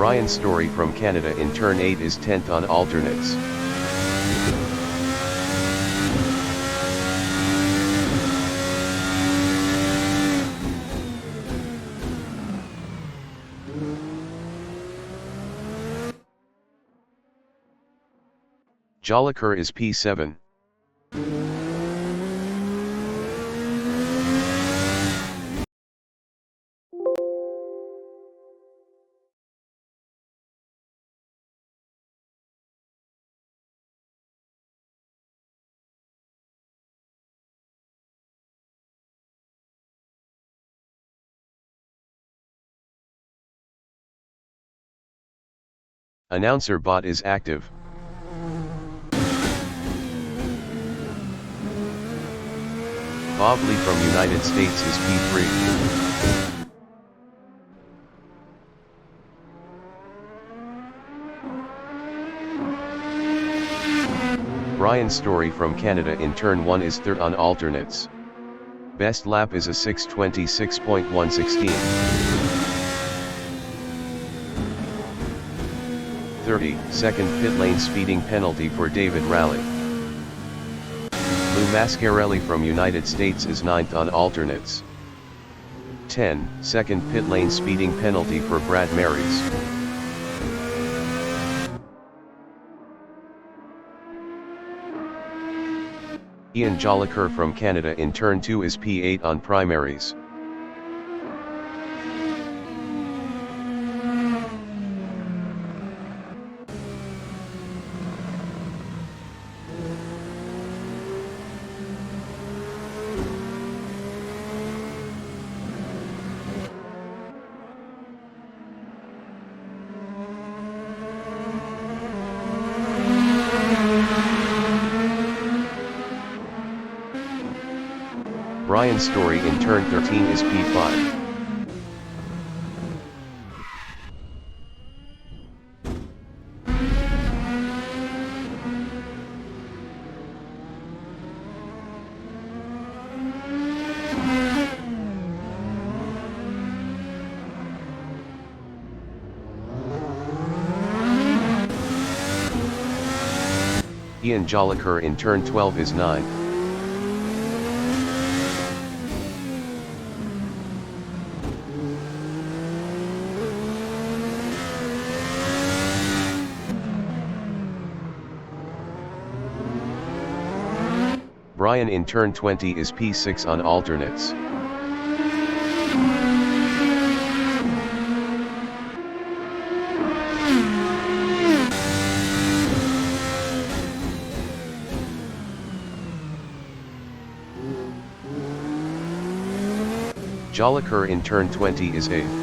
Brian Story from Canada in turn 8 is 10th on alternates. Jolicoeur is P7. Announcer bot is active. Bob Lee from United States is P3. Brian Story from Canada in turn 1 is 3rd on alternates. Best lap is a 6:26.116. 30-second pit lane speeding penalty for David Raleigh. Lou Mascarelli from United States is 9th on alternates. 10-second pit lane speeding penalty for Brad Marys. Ian Jolicoeur from Canada in turn 2 is P8 on primaries. Brian Story in turn 13 is P5. Ian Jolicoeur in turn 12 is 9th. Brian in turn 20 is P6 on alternates. Jolicoeur in turn 20 is 8th.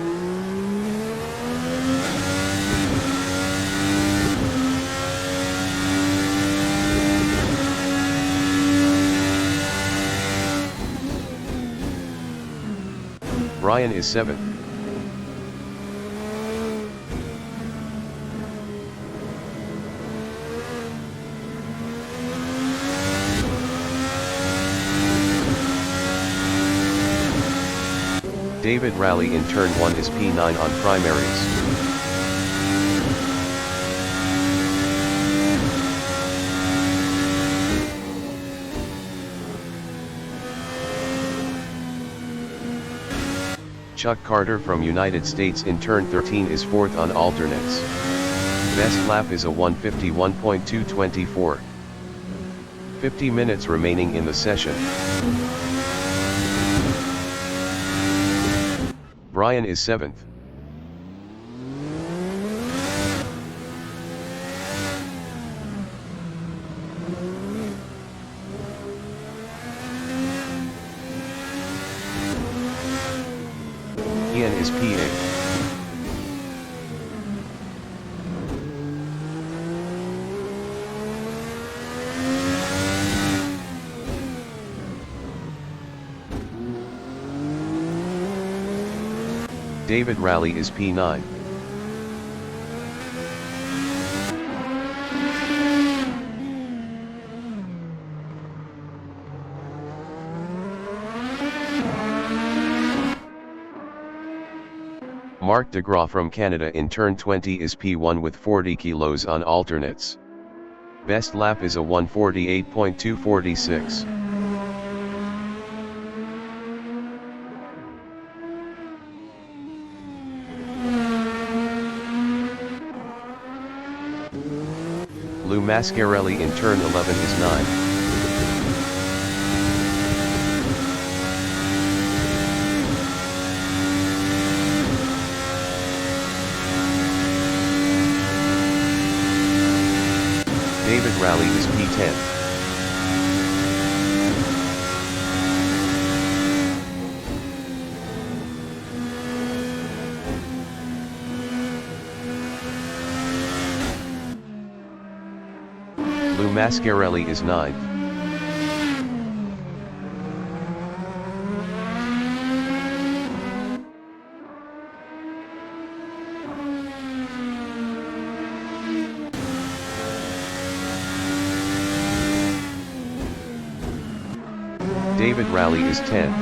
Brian is 7th. David Raleigh in turn 1 is P9 on primaries. Chuck Carter from United States in turn 13 is 4th on alternates. Best lap is a 1:51.224. 50 minutes remaining in the session. Brian is 7th. Ian is P8. David Raleigh is P9. Marc de Gras from Canada in turn 20 is P1 with 40 kilos on alternates. Best lap is a 1:48.246. Lou Mascarelli in turn 11 is 9. David Rowley is P10. Lou Mascarelli is 9th. David Rowley is 10th.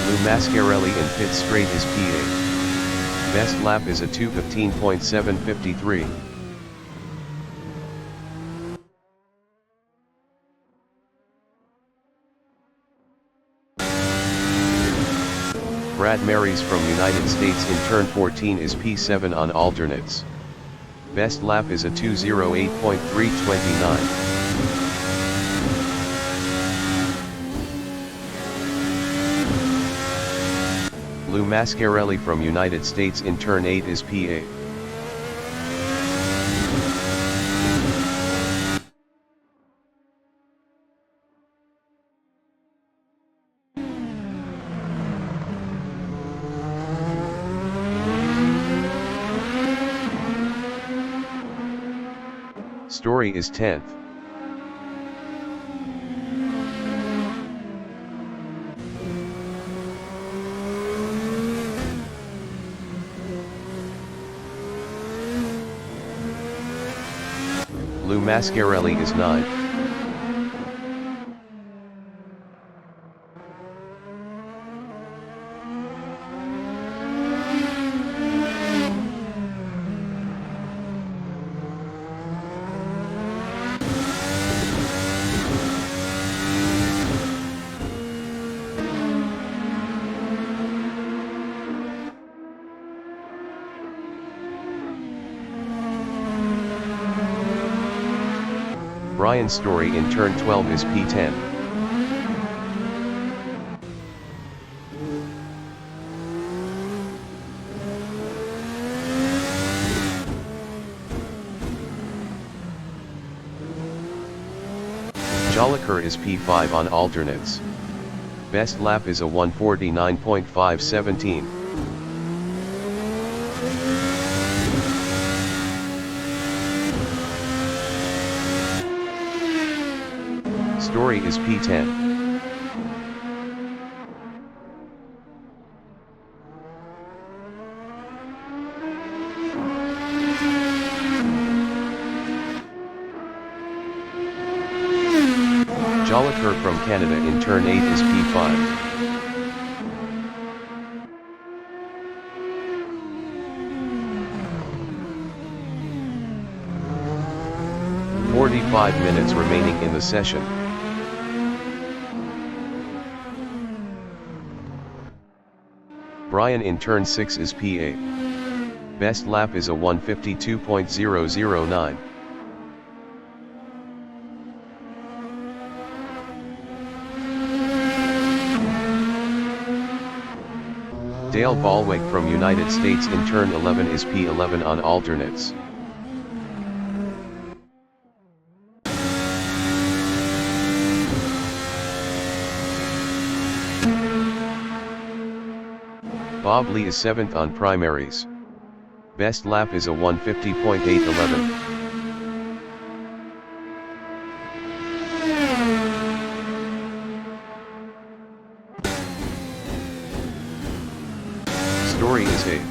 Lou Mascarelli in pit straight is P8. Best lap is a 2:15.753. Brad Marys from United States in turn 14 is P7 on alternates. Best lap is a 2:08.329. Lou Mascarelli from United States in turn 8 is P8. Story is 10th. Lou Mascarelli is 9th. Brian Story in turn 12 is P10. Jolicoeur is P5 on alternates. Best lap is a 1:49.517. Story is P10. Jolicoeur from Canada in turn 8 is P5. "45 minutes remaining in the session." Brian in turn 6 is P8. Best lap is a 1:52.009. Dale Ballwick from United States in turn 11 is P11 on alternates. Bob Lee is 7th on primaries. Best lap is a 1:50.811. Story is 8th.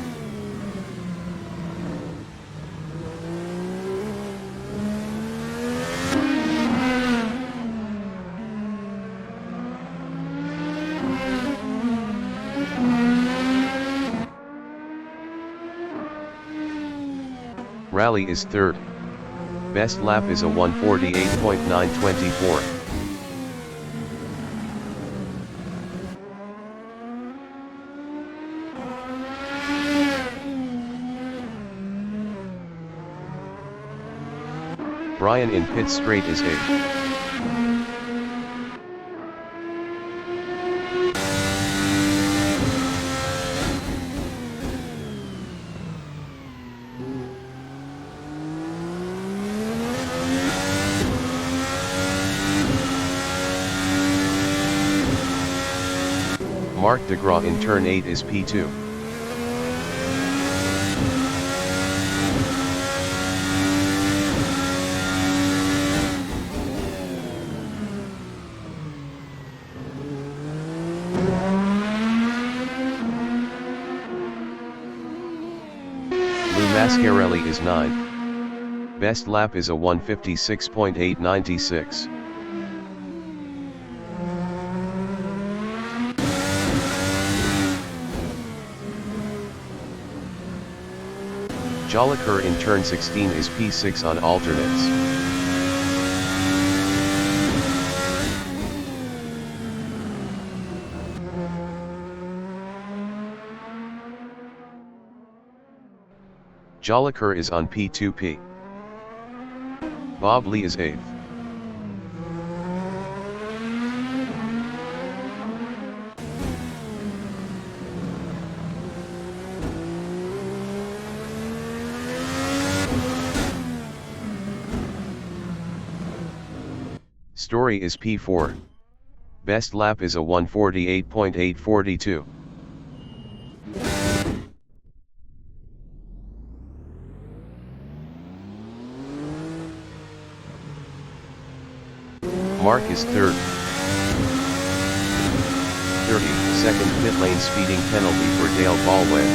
Rally is third. Best lap is a 1:48.924. Brian in pit straight is 8th. Mark DeGraw in turn 8 is P2. Lou Mascarelli is 9th. Best lap is a 1:56.896. Jolicoeur in turn 16 is P6 on alternates. Jolicoeur is on P2P. Bob Lee is 8th. Story is P4. Best lap is a 1:48.842. Mark is 3rd. 32nd pit lane speeding penalty for Dale Baldwin.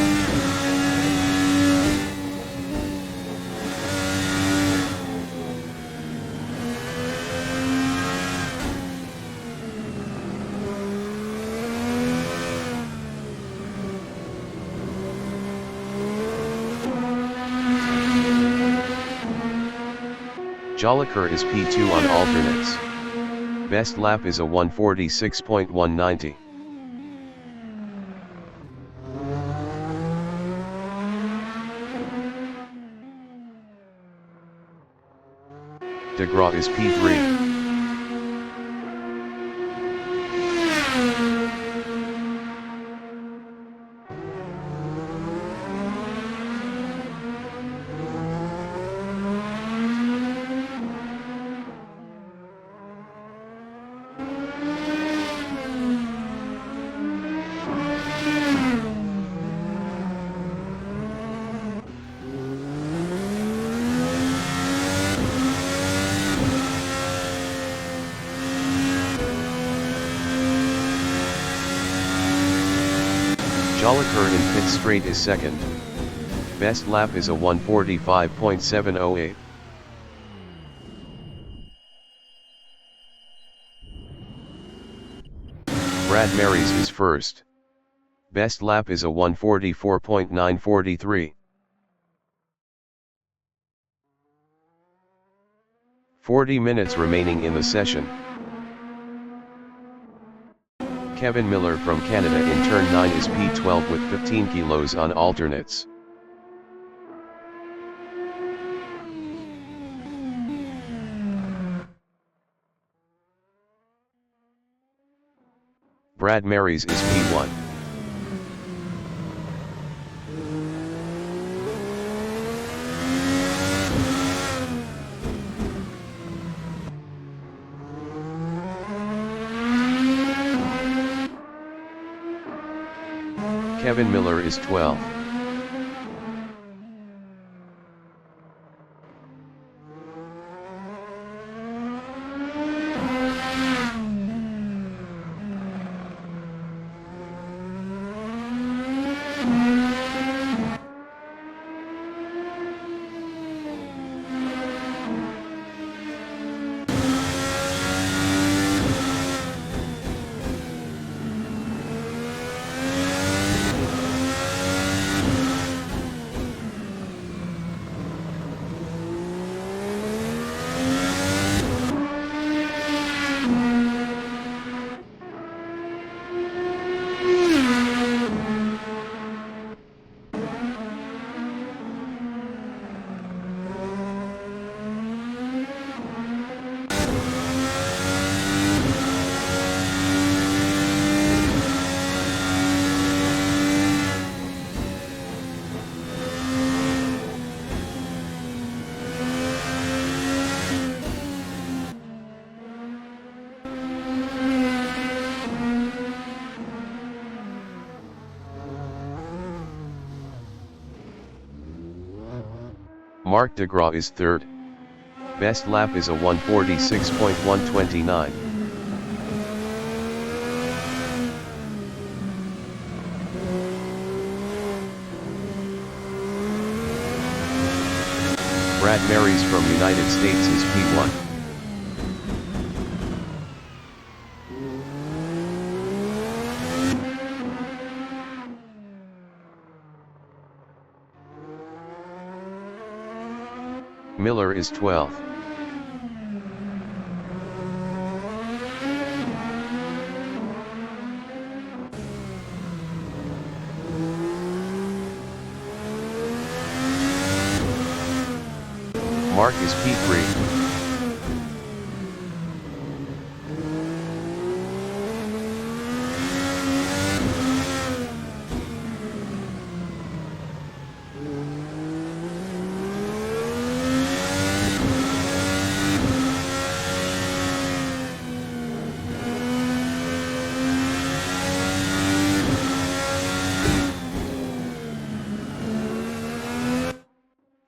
Jolicoeur is P2 on alternates. Best lap is a 1:46.190. DeGraw is P3. Jolicoeur in pit straight is 2nd. Best lap is a 1:45.708. Brad Marys is 1st. Best lap is a 1:44.943. 40 minutes remaining in the session. Kevin Miller from Canada in turn 9 is P12 with 15 kilos on alternates. Brad Marys is P1. Kevin Miller is 12. Marc de Graaf is third. Best lap is a 1:46.129. Brad Marys from United States is P1. Miller is 12th. Mark is P3.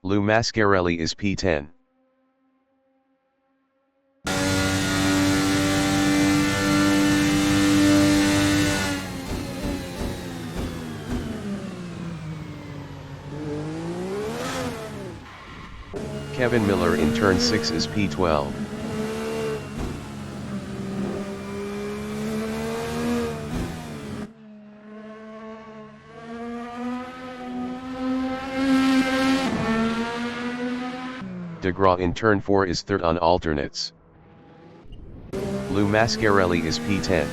Lou Mascarelli is P10. Kevin Miller in turn 6 is P12. De Graaf in turn 4 is third on alternates. Lou Mascarelli is P10.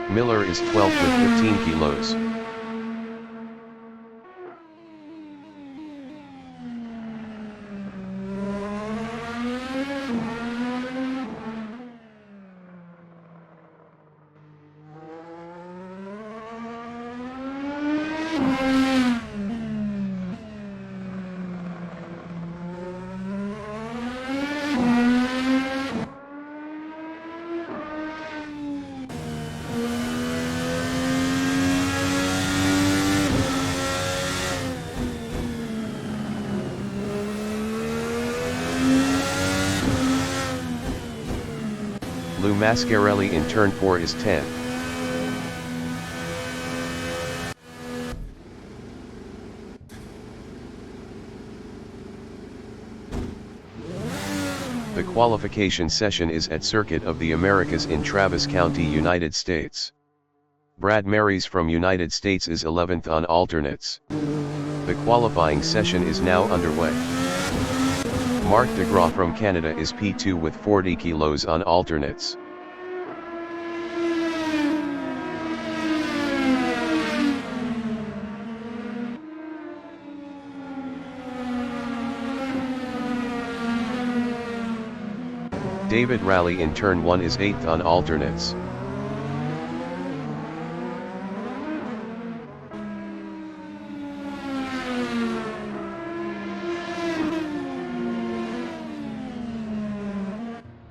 Miller is 12th with 15 kilos. Lou Mascarelli in turn 4 is 10. The qualification session is at Circuit of the Americas in Travis County, United States. Brad Marys from United States is 11th on alternates. The qualifying session is now underway. Marc de Graaf from Canada is P2 with 40 kilos on alternates. David Raleigh in turn 1 is 8th on alternates.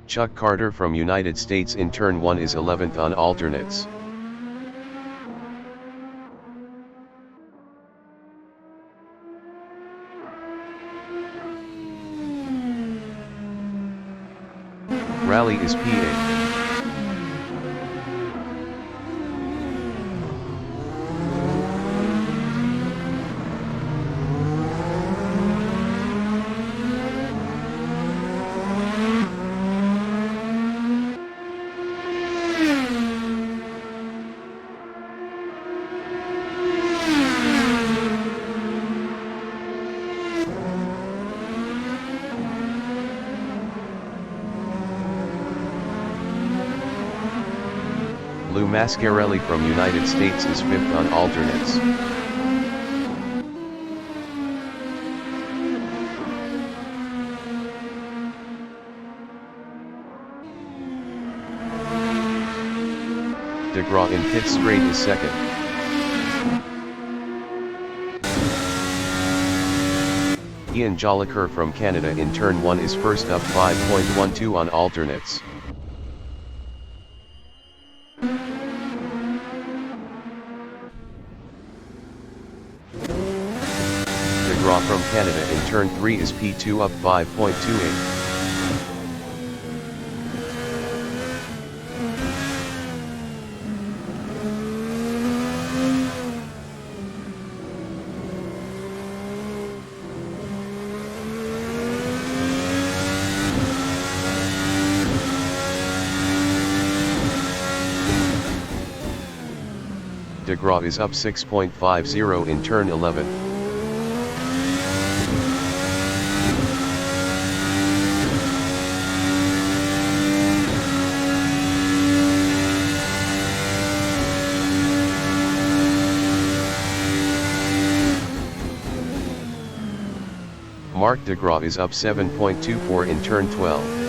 Chuck Carter from United States in turn 1 is 11th on alternates. Raleigh is P8. Lou Mascarelli from United States is 5th on alternates. De Graaf in pit straight is 2nd. Ian Jolicoeur from Canada in turn 1 is first up 5.12 on alternates. DeGraw from Canada in turn 3 is P2 up 5.28. DeGraw is up 6.50 in turn 11. Mark DeGraw is up 7.24 in turn 12.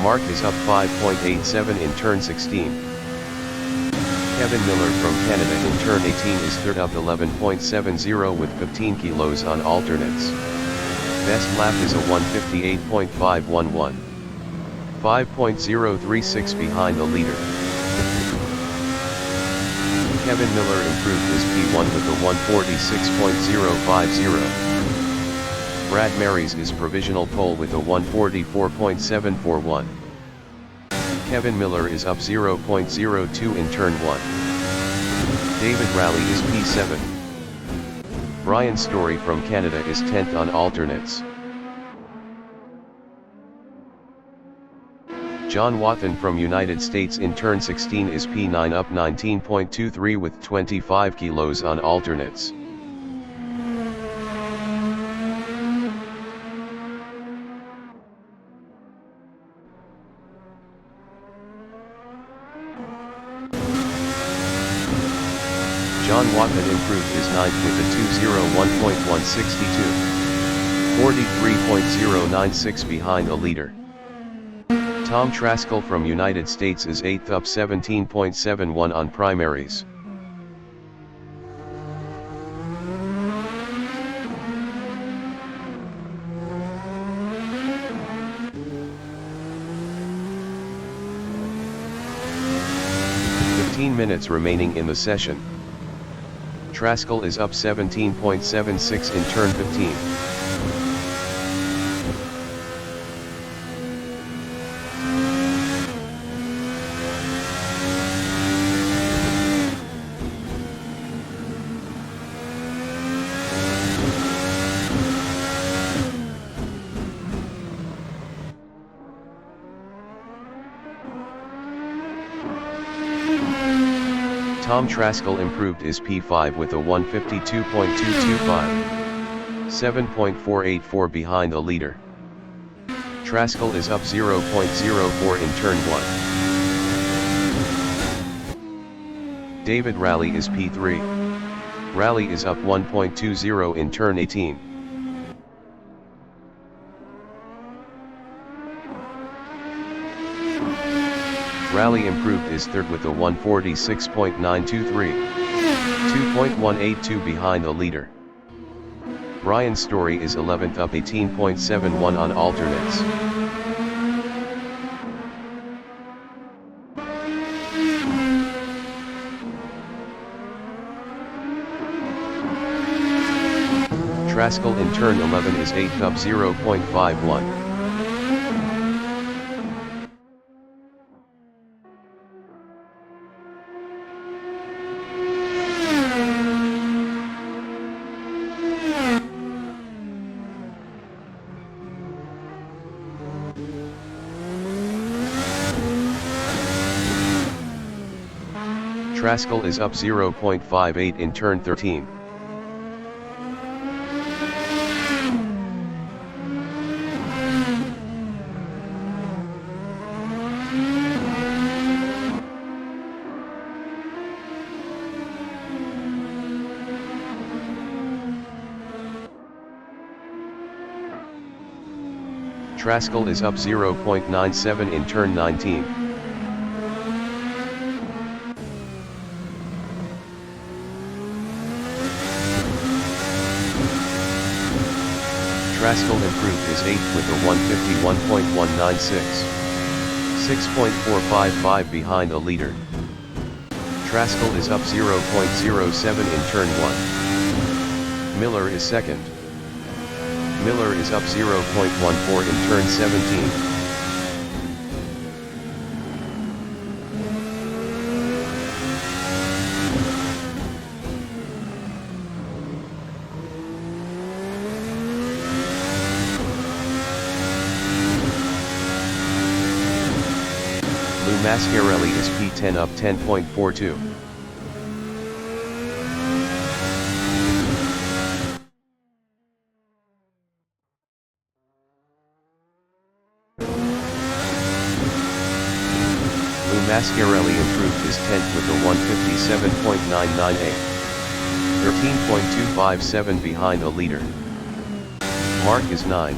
Mark is up 5.87 in turn 16. Kevin Miller from Canada in turn 18 is third up 11.70 with 15 kilos on alternates. Best lap is a 1:58.511. 5.036 behind the leader. Kevin Miller improved his P1 with a 1:46.050. Brad Marys is provisional pole with a 1:44.741. Kevin Miller is up 0.02 in turn 1. David Rowley is P7. Brian Story from Canada is 10th on alternates. John Wathan from United States in turn 16 is P9 up 19.23 with 25 kilos on alternates. John Wathan improved his ninth with a 2:01.162. 43.096 behind the leader. Tom Traskell from United States is 8th up 17.71 on primaries. Minutes remaining in the session. Traskell is up 17.76 in turn 15. Tom Traskell improved his P5 with a 1:52.225. 7.484 behind the leader. Traskell is up 0.04 in turn 1. David Rowley is P3. Rowley is up 1.20 in turn 18. Rowley improved his third with a 1:46.923. 2.182 behind the leader. Brian Story is 11th up 18.71 on alternates. Traskell in turn 11 is 8th up 0.51. Traskell is up 0.58 in turn 13. Traskell is up 0.97 in turn 19. Traskell improved his 8th with a 151.196. 6.455 behind a leader. Traskell is up 0.07 in turn 1. Miller is second. Miller is up 0.14 in turn 17. Mascarelli is P10 up 10.42. Mascarelli improved his 10th with a 157.998. 13.257 behind a leader. Mark is 9.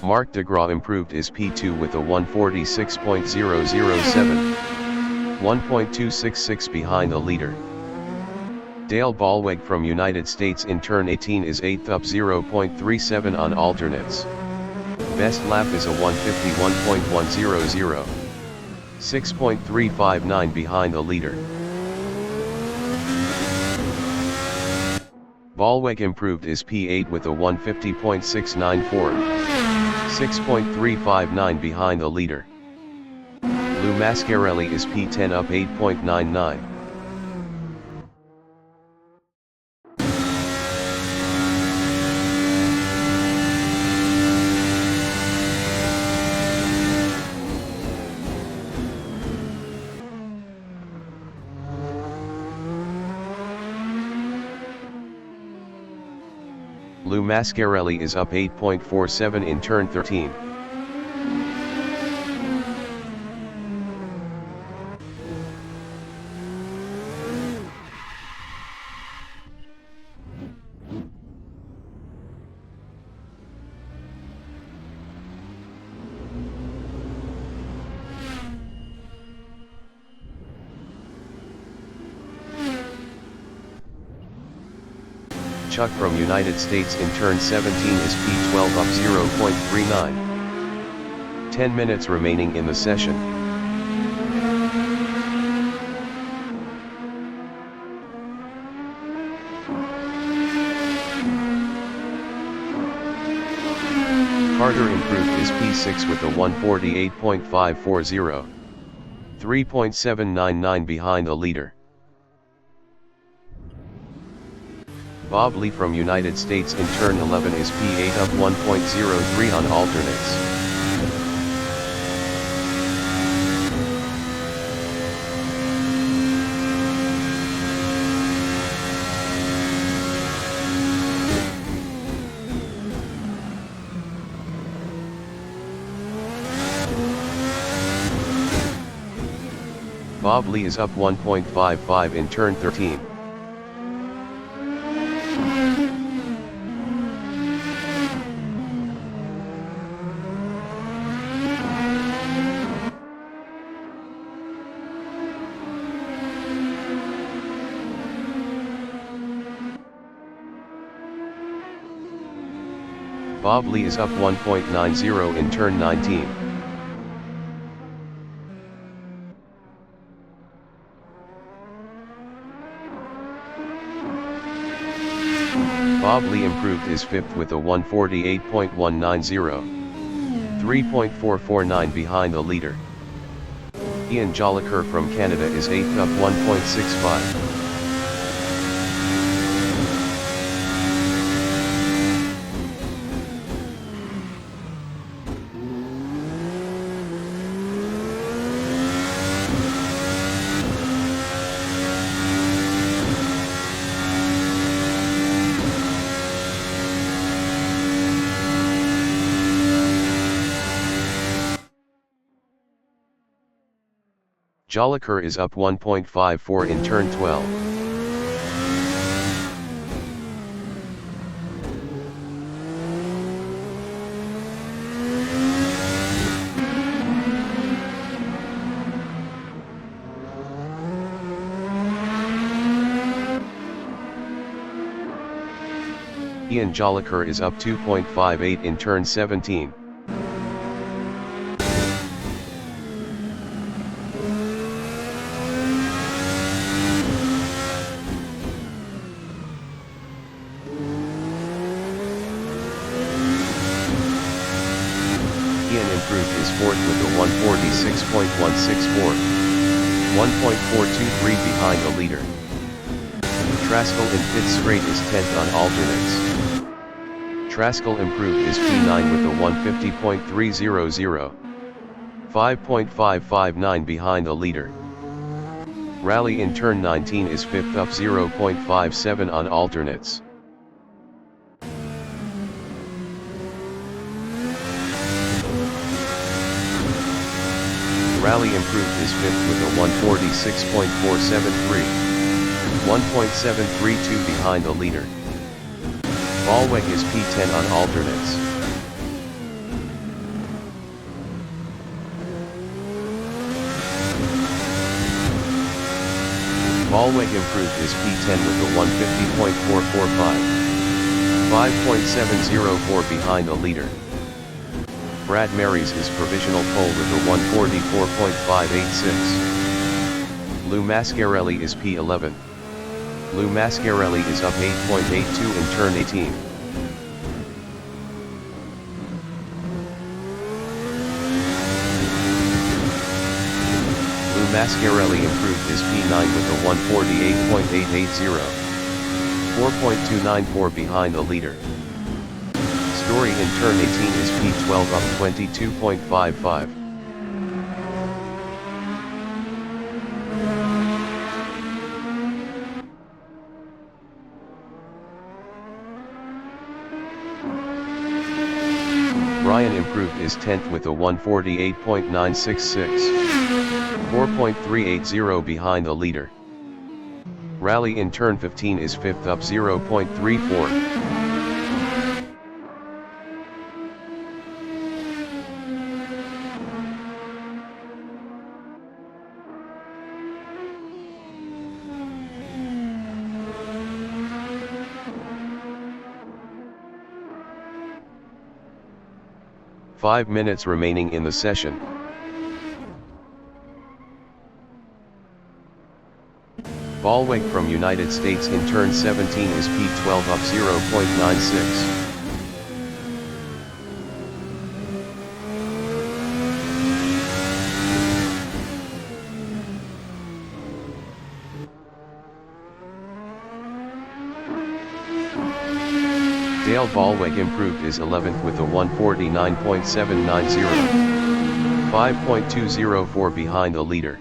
Mark DeGraw improved his P2 with a 146.007. 1.266 behind a leader. Dale Ballweg from United States in turn 18 is 8th up 0.37 on alternates. Best lap is a 151.100. 6.359 behind the leader. Ballweg improved his P8 with a 150.694. 6.359 behind the leader. Lou Mascarelli is P10 up 8.99. Lou Mascarelli is up 8.47 in turn 13. Chuck from United States in turn 17 is P12 up 0.39. 10 minutes remaining in the session. Carter improved his P6 with a 148.540. 3.799 behind the leader. Bob Lee from United States in turn 11 is P8 up 1.03 on alternates. Bob Lee is up 1.55 in turn 13. Bob Lee is up 1.90 in turn 19. Bob Lee improved his 5th with a 148.190. 3.449 behind the leader. Ian Jolicoeur from Canada is 8th up 1.65. Jolicoeur is up 1.54 in turn 12. Ian Jolicoeur is up 2.58 in turn 17. Ian improved his fourth with a 146.164, 1.423 behind the leader. Traskell in pit straight is 10th on alternates. Traskell improved his P9 with a 150.300, 5.559 behind the leader. Rally in turn 19 is 5th up 0.57 on alternates. Rally improved his 5th with a 146.473, 1.732 behind the leader. Ballweg is P10 on alternates. Ballweg improved his P10 with a 150.445, 5.704 behind the leader. Brad Marys is provisional pole with a 144.586. Lou Mascarelli is P11. Lou Mascarelli is up 8.82 in turn 18. Lou Mascarelli improved his P9 with a 148.880, 4.294 behind the leader. Story in turn 18 is P12 up 22.55. Ryan improved his 10th with a 148.966, 4.380 behind the leader. Rally in turn 15 is 5th up 0.34. Five minutes remaining in the session. Ballweg from United States in turn 17 is P12 up 0.96. Dale Ballweg improved his 11th with a 149.790, 5.204 behind the leader.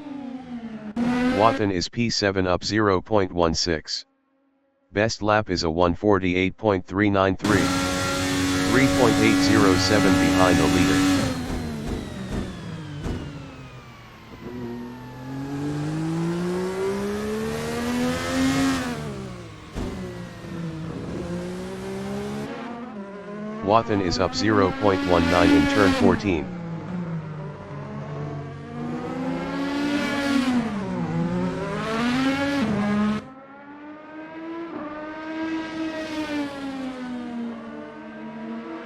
Wathan is P7 up 0.16. Best lap is a 148.393, 3.807 behind the leader. Wathan is up 0.19 in turn 14.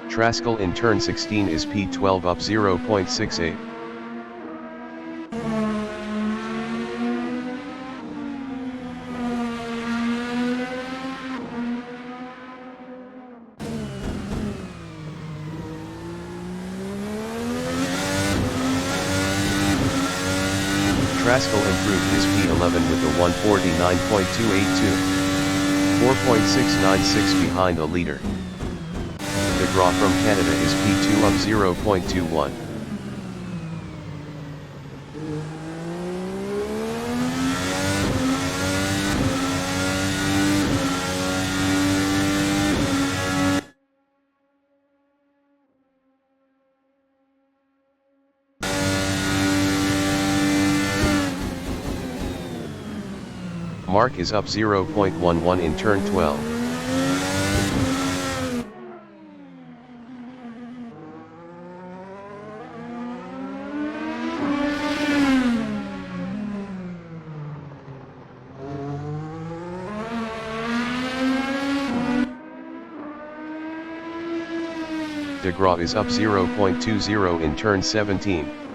Traskell in turn 16 is P12 up 0.68. Traskell improved his P11 with a 149.282, 4.696 behind the leader. DeGraw from Canada is P2 up 0.21. Mark is up 0.11 in turn 12. Gras is up 0.20 in turn 17.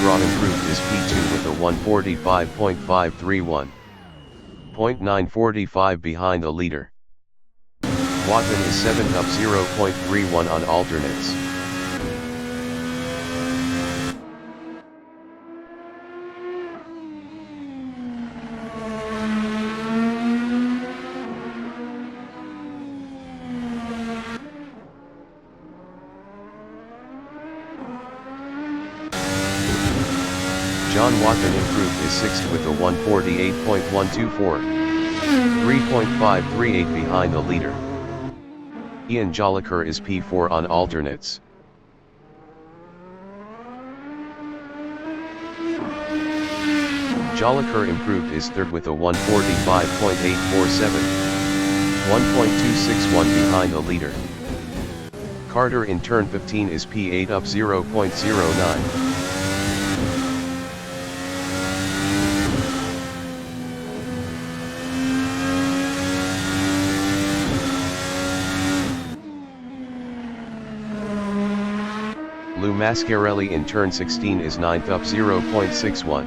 Gras improved his P2 with a 145.531. 0.945 behind the leader. Watman is 7th up 0.31 on alternates. John Watman improved his 6th with a 148.124. 3.538 behind the leader. Ian Jolicoeur is P4 on alternates. Jolicoeur improved his 3rd with a 145.847. 1.261 behind the leader. Carter in turn 15 is P8 up 0.09. Lou Mascarelli in turn 16 is 9th up 0.61.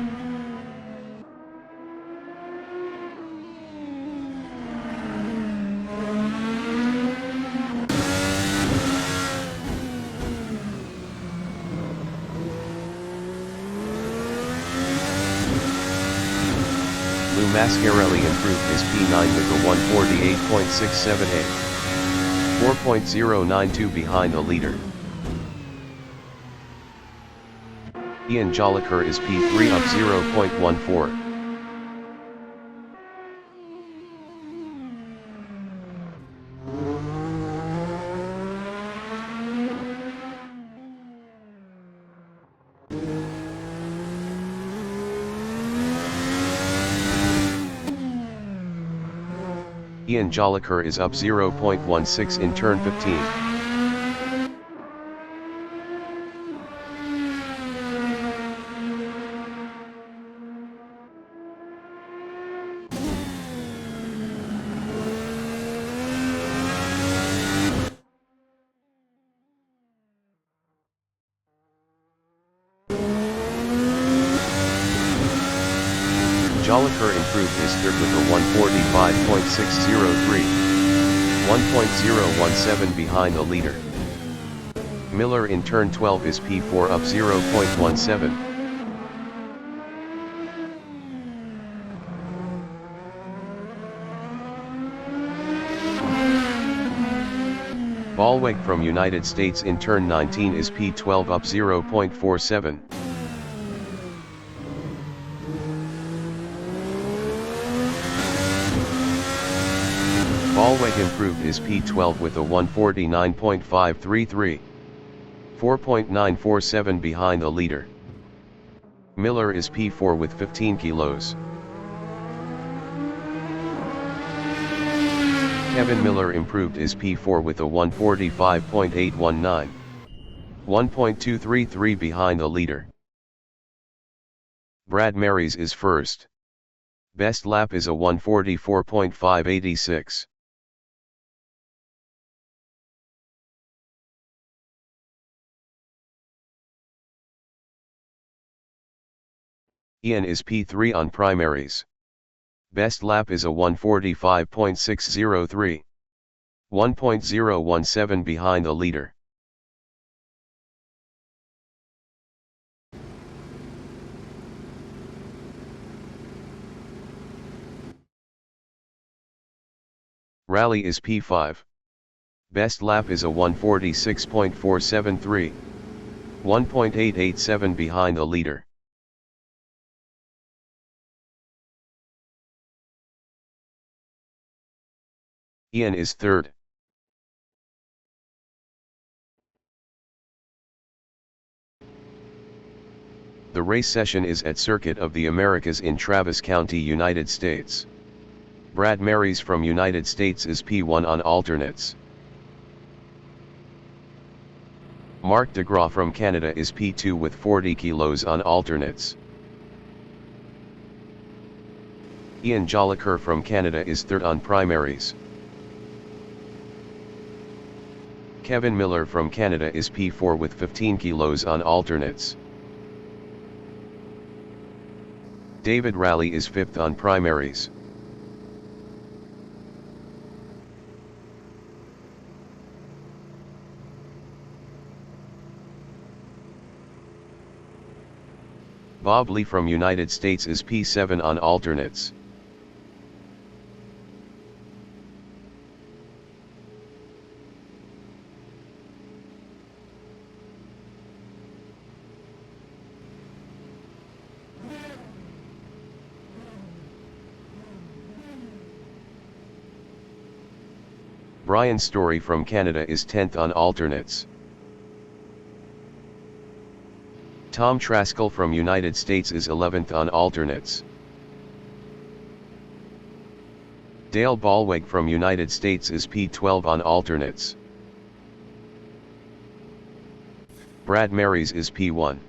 Lou Mascarelli improved his P9 with a 148.678. 4.092 behind the leader. Ian Jolicoeur is P3 up 0.14. Ian Jolicoeur is up 0.16 in turn 15. Jolicoeur improved his 3rd with a 145.603. 1.017 behind the leader. Miller in turn 12 is P4 up 0.17. Ballweg from United States in turn 19 is P12 up 0.47. Ballweg improved his P12 with a 149.533. 4.947 behind the leader. Miller is P4 with 15 kilos. Kevin Miller improved his P4 with a 145.819. 1.233 behind the leader. Brad Marys is first. Best lap is a 144.586. Ian is P3 on primaries. Best lap is a 145.603. 1.017 behind the leader. Rally is P5. Best lap is a 146.473. 1.887 behind the leader. Ian is third. The race session is at Circuit of the Americas in Travis County, United States. Brad Marys from United States is P1 on alternates. Mark DeGraw from Canada is P2 with 40 kilos on alternates. Ian Jolicoeur from Canada is third on primaries. Kevin Miller from Canada is P4 with 15 kilos on alternates. David Raleigh is fifth on primaries. Bob Lee from United States is P7 on alternates. Brian Story from Canada is 10th on alternates. Tom Traskell from United States is 11th on alternates. Dale Ballweg from United States is P12 on alternates. Brad Marys is P1.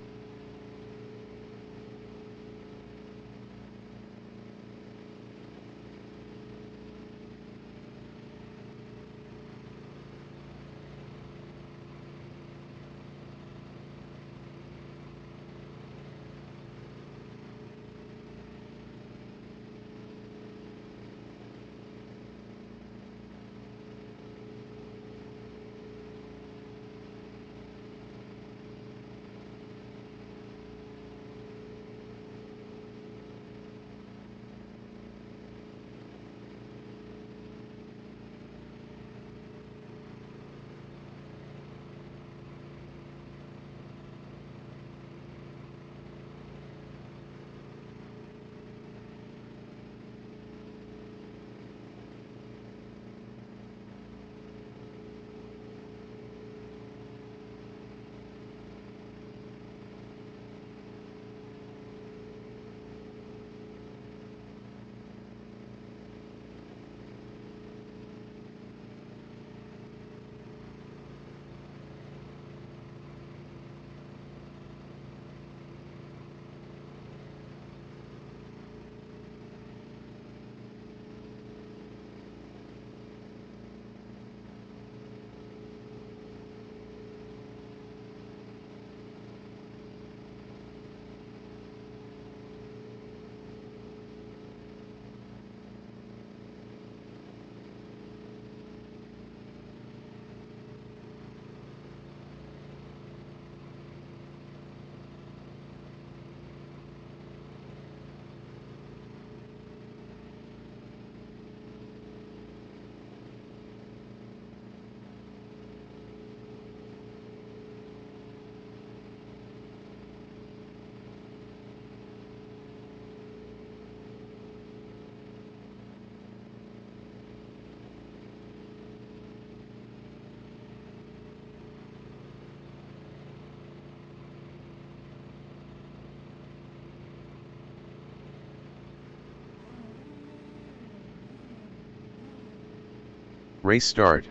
Race start.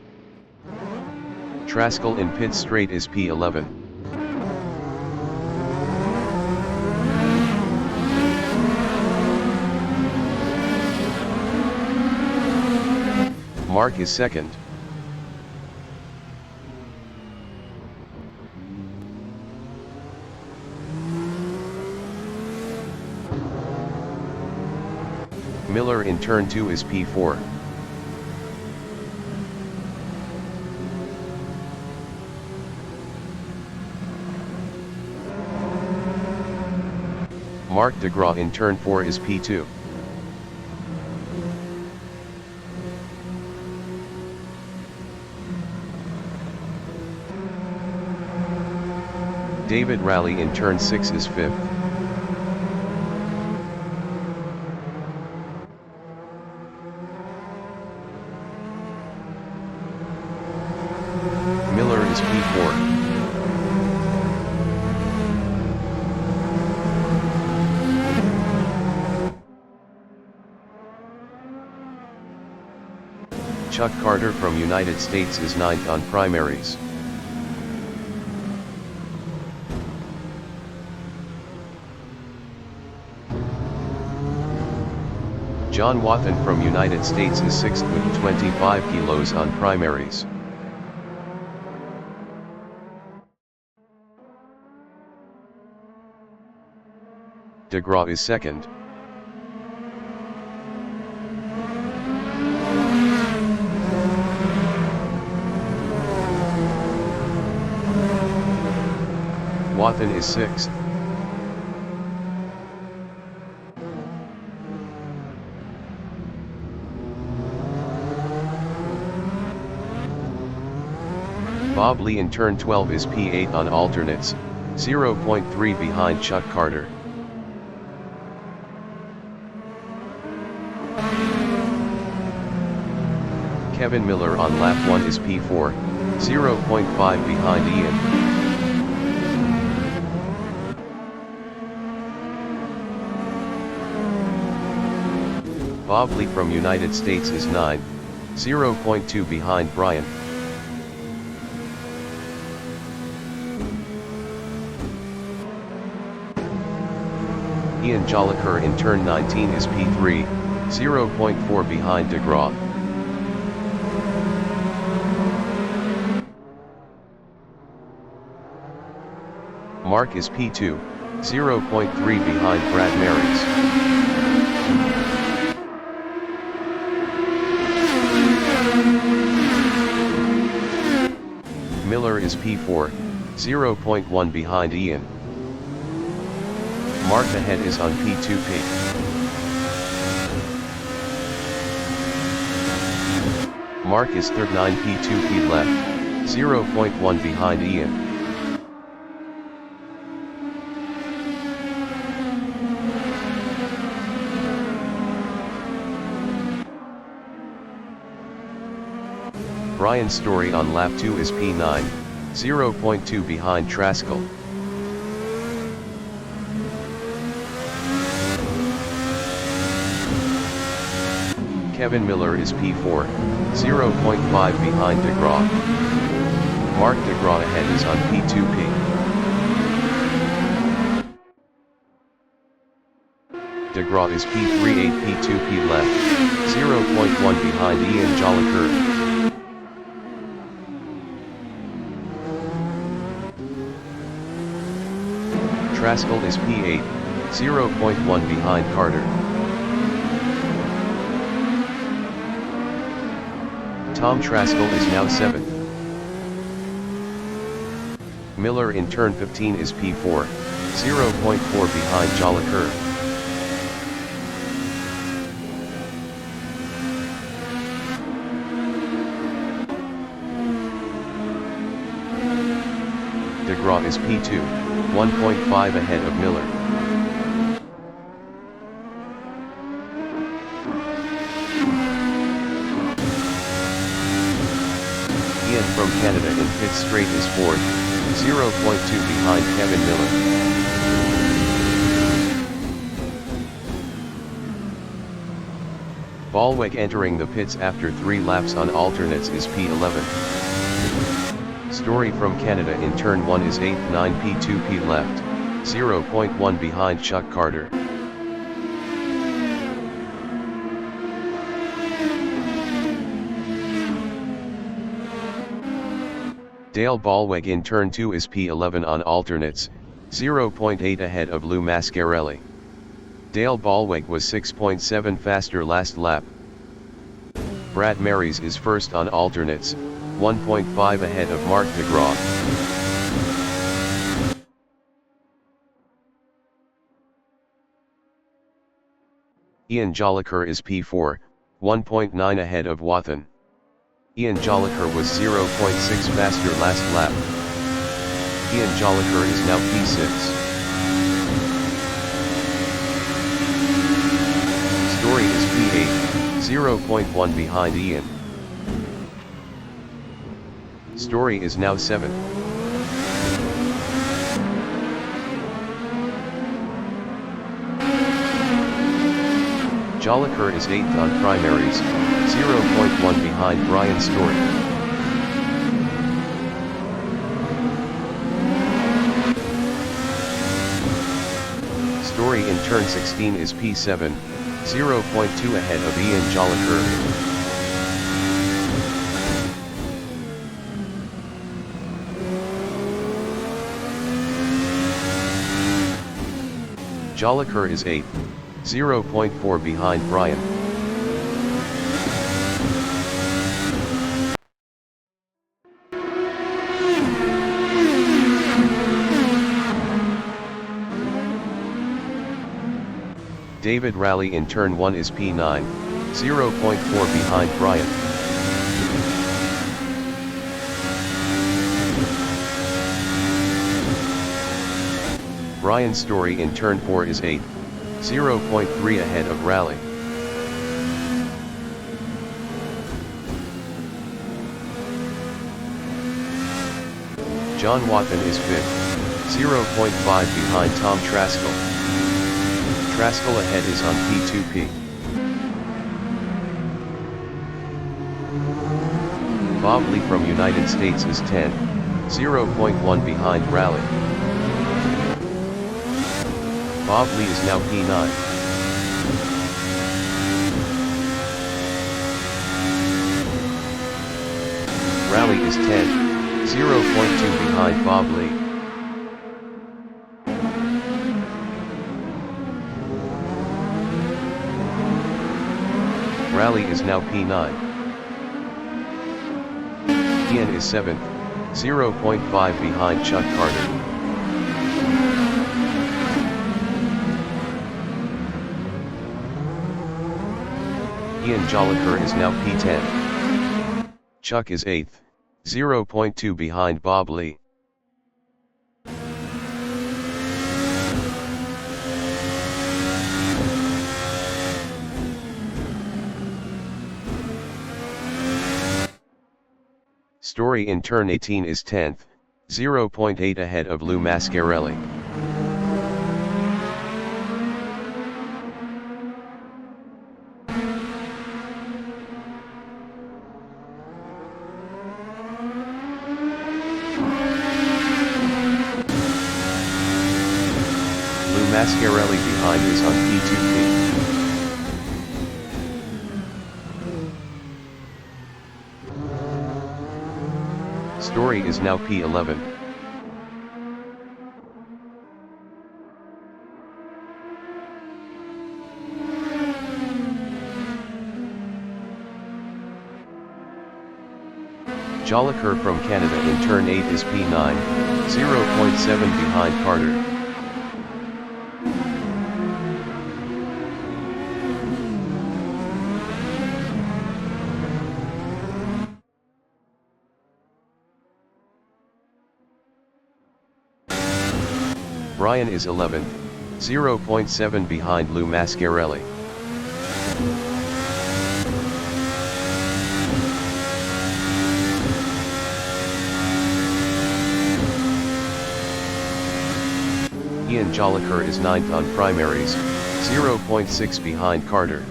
Traskell in pit straight is P11. Mark is second. Miller in turn 2 is P4. Mark DeGraw in turn 4 is P2. David Raleigh in turn 6 is 5th. Miller is P4. Chuck Carter from United States is 9th on primaries. John Wathan from United States is 6th with 25 kilos on primaries. DeGraw is 2nd. Wathan is 6th. Bob Lee in turn 12 is P8 on alternates, 0.3 behind Chuck Carter. Kevin Miller on lap 1 is P4, 0.5 behind Ian. Bob Lee from United States is 9, 0.2 behind Brian. Ian Jolicoeur in turn 19 is P3, 0.4 behind DeGraw. Mark is P2, 0.3 behind Brad Marys. Miller is P4, 0.1 behind Ian. Mark ahead is on P2P. Mark is third 9 P2P left, 0.1 behind Ian. Brian Story on lap 2 is P9, 0.2 behind Traskell. Kevin Miller is P4, 0.5 behind DeGraw. Mark DeGraw ahead is on P2P. DeGraw is P3 8 P2P left, 0.1 behind Ian Jolicoeur. Traskell is P8, 0.1 behind Carter. Tom Traskell is now 7th. Miller in turn 15 is P4, 0.4 behind Jolicoeur. DeGraw is P2, 1.5 ahead of Miller. Ian from Canada in pit straight is 4th, 0.2 behind Kevin Miller. Ballweg entering the pits after 3 laps on alternates is P11. Story from Canada in turn 1 is 8th 9 P2P left, 0.1 behind Chuck Carter. Dale Ballweg in turn 2 is P11 on alternates, 0.8 ahead of Lou Mascarelli. Dale Ballweg was 6.7 faster last lap. Brad Marys is first on alternates, 1.5 ahead of Mark DeGraw. Ian Jolicoeur is P4, 1.9 ahead of Wathan. Ian Jolicoeur was 0.6 faster last lap. Ian Jolicoeur is now P6. Story is P8, 0.1 behind Ian. Story is now 7th. Jolicoeur is 8th on primaries, 0.1 behind Brian Story. Story in turn 16 is P7, 0.2 ahead of Ian Jolicoeur. Jolicoeur is 8th, 0.4 behind Brian. David Rally in turn 1 is P9, 0.4 behind Brian. Brian Story in turn 4 is 8th, 0.3 ahead of Rally. John Watton is 5th, 0.5 behind Tom Traskell. Traskell ahead is on P2P. Bob Lee from United States is 10, 0.1 behind Rally. Bob Lee is now P9. Rally is 10, 0.2 behind Bob Lee. Rally is now P9. Ian is 7th, 0.5 behind Chuck Carter. Ian Jolicoeur is now P10. Chuck is 8th, 0.2 behind Bob Lee. Story in turn 18 is 10th, 0.8 ahead of Lou Mascarelli. Mascarelli behind is on P2P. Story is now P11. Jolicoeur from Canada in turn 8 is P9, 0.7 behind Carter. Brian is 11th, 0.7 behind Lou Mascarelli. Ian Jolicoeur is 9th on primaries, 0.6 behind Carter.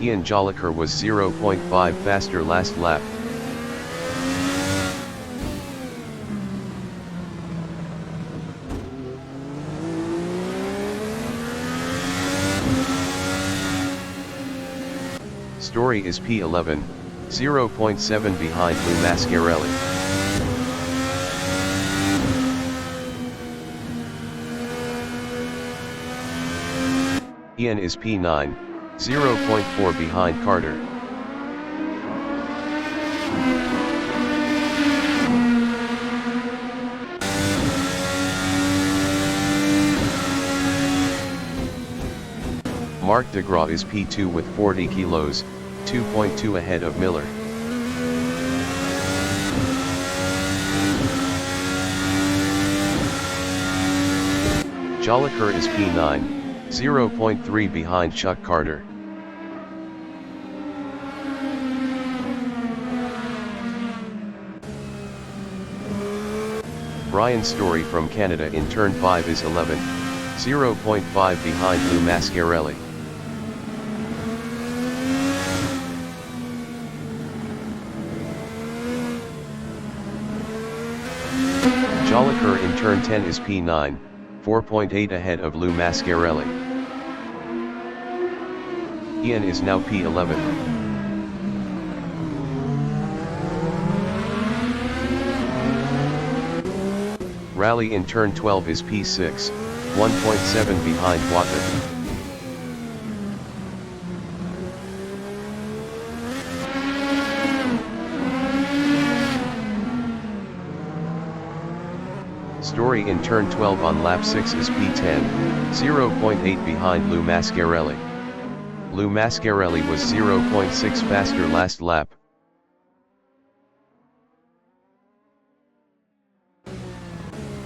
Ian Jolicoeur was 0.5 faster last lap. Story is P11, 0.7 behind Lou Mascarelli. Ian is P9, 0.4 behind Carter. Mark DeGraw is P2 with 40 kilos, 2.2 ahead of Miller. Jolicoeur is P9, 0.3 behind Chuck Carter. Brian Story from Canada in turn 5 is 11th, 0.5 behind Lou Mascarelli. Jolicoeur in turn 10 is P9, 4.8 ahead of Lou Mascarelli. Ian is now P11. Rally in turn 12 is P6, 1.7 behind Watton. Story in turn 12 on lap 6 is P10, 0.8 behind Lou Mascarelli. Lou Mascarelli was 0.6 faster last lap.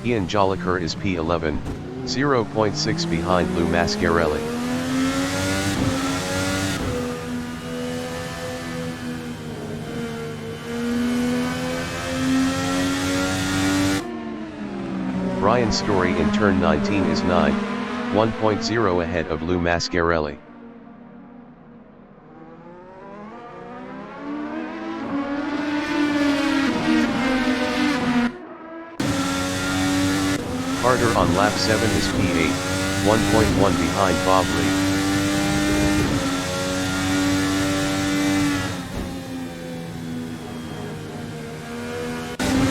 Ian Jolicoeur is P11, 0.6 behind Lou Mascarelli. Brian Story in turn 19 is 9, 1.0 ahead of Lou Mascarelli. Carter on lap 7 is P8, 1.1 behind Bob Lee.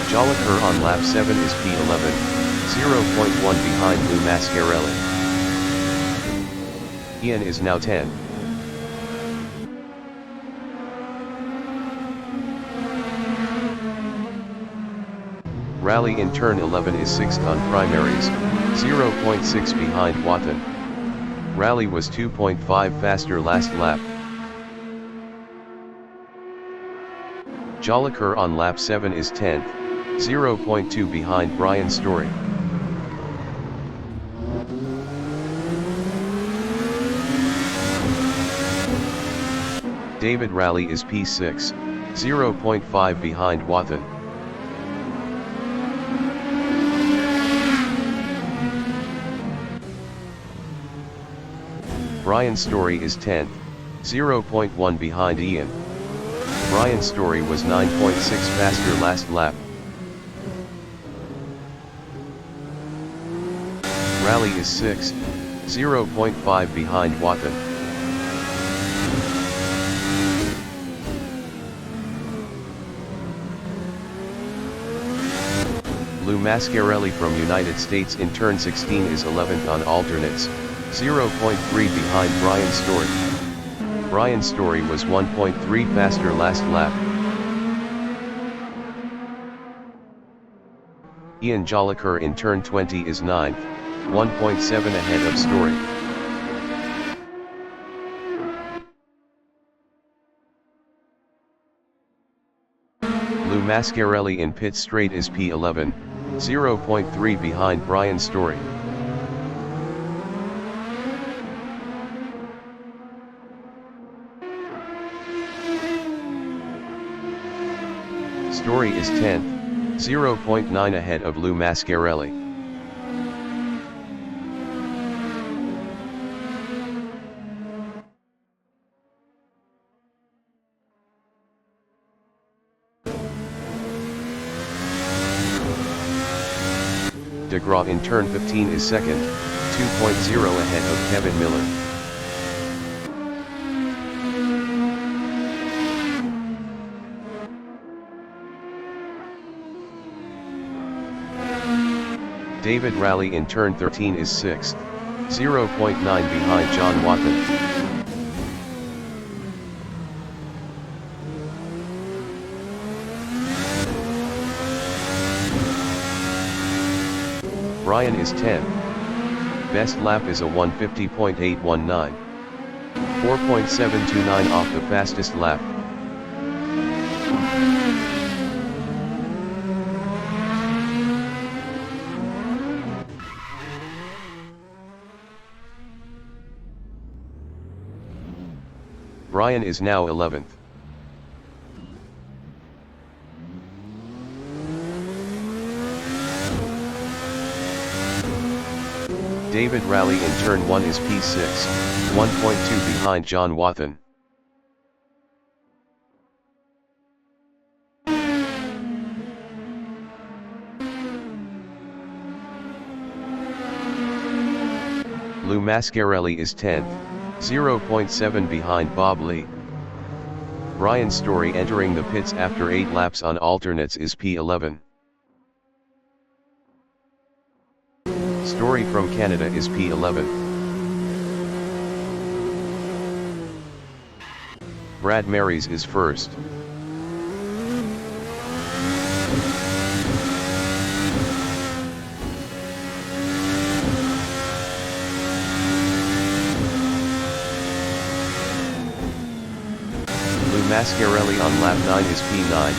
Jolicoeur on lap 7 is P11, 0.1 behind Lou Mascarelli. Ian is now 10. Rally in turn 11 is 6th on primaries, 0.6 behind Watton. Rally was 2.5 faster last lap. Jolicoeur on lap 7 is 10th, 0.2 behind Brian Story. David Rally is P6, 0.5 behind Watton. Brian Story is 10th, 0.1 behind Ian. Brian Story was 9.6 faster last lap. Rally is 6th, 0.5 behind Watton. Lou Mascarelli from United States in turn 16 is 11th on alternates, 0.3 behind Brian Story. Brian Story was 1.3 faster last lap. Ian Jolicoeur in turn 20 is 9th, 1.7 ahead of Story. Lou Mascarelli in pit straight is P11, 0.3 behind Brian Story. Story is 10th, 0.9 ahead of Lou Mascarelli. DeGraw in turn 15 is 2nd, 2.0 ahead of Kevin Miller. David Rally in turn 13 is 6th, 0.9 behind John Watton. Brian is 10. Best lap is a 150.819. 4.729 off the fastest lap. Brian is now 11th. David Rally in turn 1 is P6, 1.2 behind John Watton. Lou Mascarelli is 10th, 0.7 behind Bob Lee. Brian Story entering the pits after 8 laps on alternates is P11. Story from Canada is P11. Brad Marys is first. Lou Mascarelli on lap 9 is P9,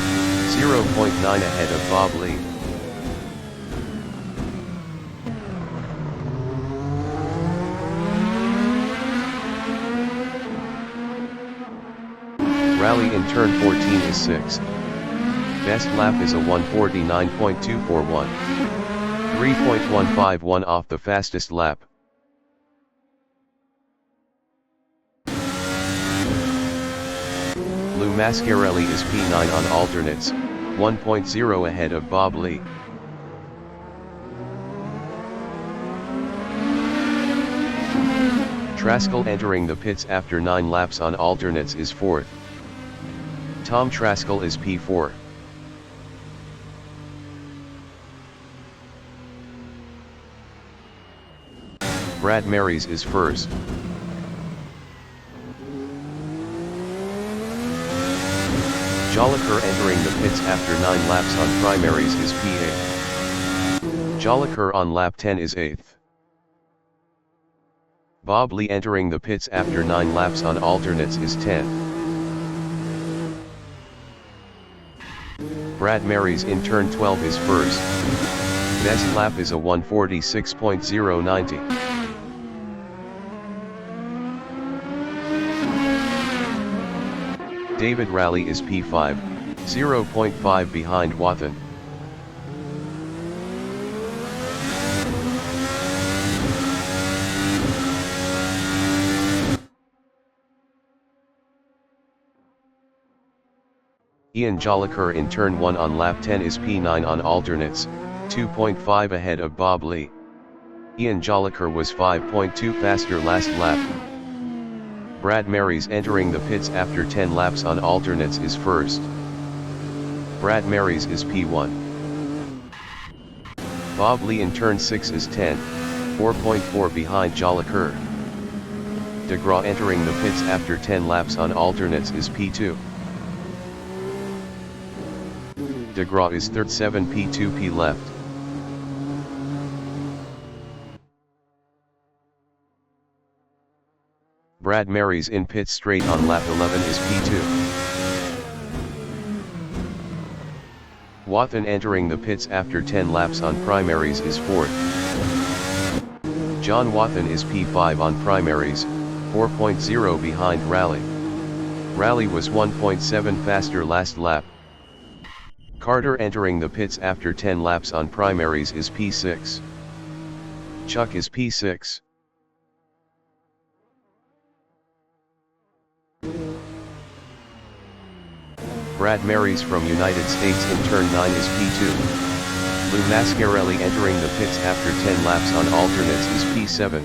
0.9 ahead of Bob Lee. Rally in turn 14 is 6th. Best lap is a 1:49.241. 3.151 off the fastest lap. Lou Mascarelli is P9 on alternates, 1.0 ahead of Bob Lee. Traskell entering the pits after 9 laps on alternates is 4th. Tom Traskell is P4. Brad Marys is first. Jolicoeur entering the pits after 9 laps on primaries is P8. Jolicoeur on lap 10 is 8th. Bob Lee entering the pits after 9 laps on alternates is 10th. Brad Marys in turn 12 is first. Best lap is a 1:46.090. David Raleigh is P5, 0.5 behind Wathan. Ian Jolicoeur in turn 1 on lap 10 is P9 on alternates, 2.5 ahead of Bob Lee. Ian Jolicoeur was 5.2 faster last lap. Brad Marys entering the pits after 10 laps on alternates is first. Brad Marys is P1. Bob Lee in turn 6 is 10, 4.4 behind Jolicoeur. DeGraw entering the pits after 10 laps on alternates is P2. DeGraw is third, 7 P2P left. Brad Marys in pit straight on lap 11 is P2. Wathan entering the pits after 10 laps on primaries is 4th. John Wathan is P5 on primaries, 4.0 behind Raleigh. Raleigh was 1.7 faster last lap. Carter entering the pits after 10 laps on primaries is P6. Chuck is P6. Brad Marys from United States in turn 9 is P2. Lou Mascarelli entering the pits after 10 laps on alternates is P7.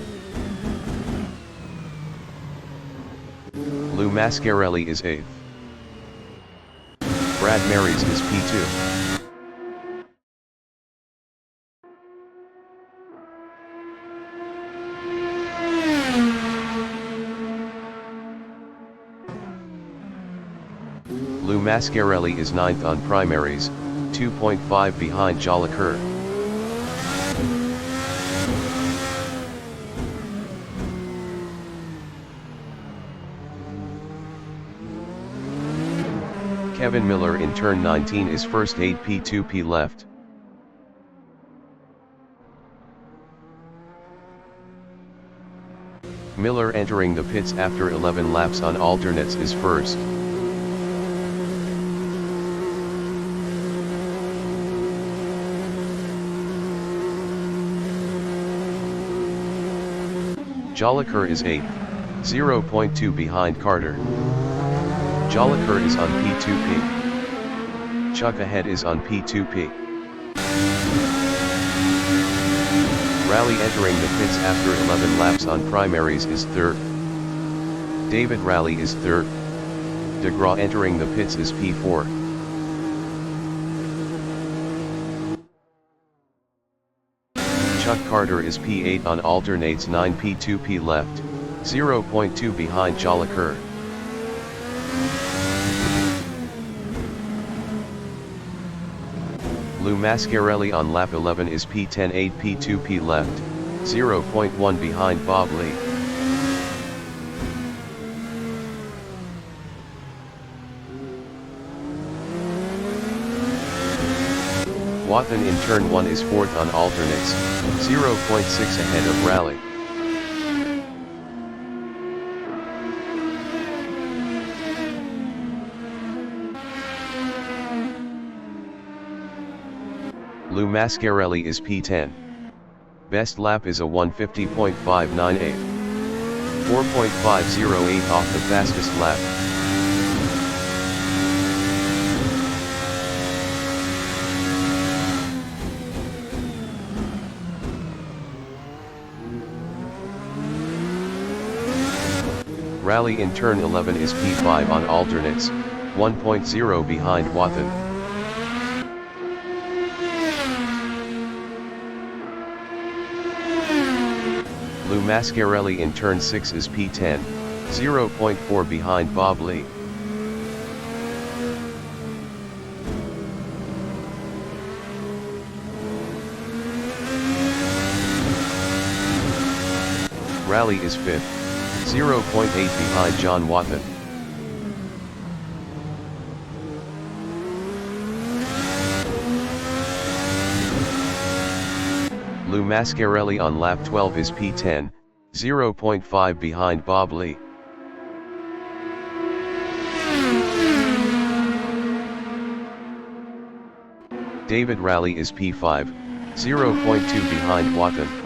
Lou Mascarelli is 8th. Brad Marys is P2. Lou Mascarelli is 9th on primaries, 2.5 behind Jolicoeur. Kevin Miller in turn 19 is first, 8 P2P left. Miller entering the pits after 11 laps on alternates is first. Jolicoeur is 8th, 0.2 behind Carter. Jolicoeur is on P2P. Chuck ahead is on P2P. Raleigh entering the pits after 11 laps on primaries is 3rd. David Raleigh is third. DeGraw entering the pits is P4. Chuck Carter is P8 on alternates 9 P2 P left, 0.2 behind Jolicoeur. Lou Mascarelli on lap 11 is P10 8 P2 P left, 0.1 behind Bob Lee. Wathan in turn 1 is 4th on alternates, 0.6 ahead of Raleigh. Lou Mascarelli is P10. Best lap is a 150.598. 4.508 off the fastest lap. Raleigh in turn 11 is P5 on alternates, 1.0 behind Wathan. Lou Mascarelli in turn 6 is P10, 0.4 behind Bob Lee. Raleigh is 5th, 0.8 behind John Wathan. Lou Mascarelli on lap 12 is P10, 0.5 behind Bob Lee. David Raleigh is P5, 0.2 behind Wathan.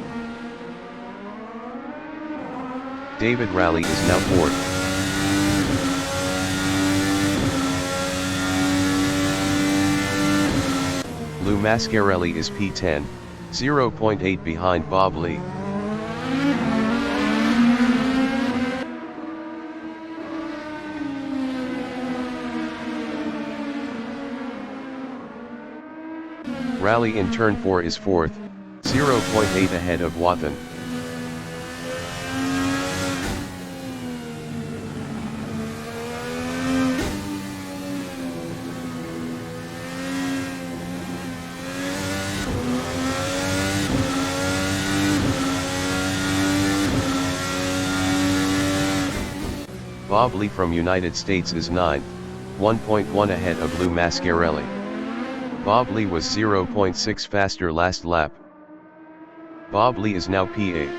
David Raleigh is now 4th. Lou Mascarelli is P10, 0.8 behind Bob Lee. Raleigh in turn 4 is 4th, 0.8 ahead of Wathan. Bob Lee from United States is 9th, 1.1 ahead of Lou Mascarelli. Bob Lee was 0.6 faster last lap. Bob Lee is now P8.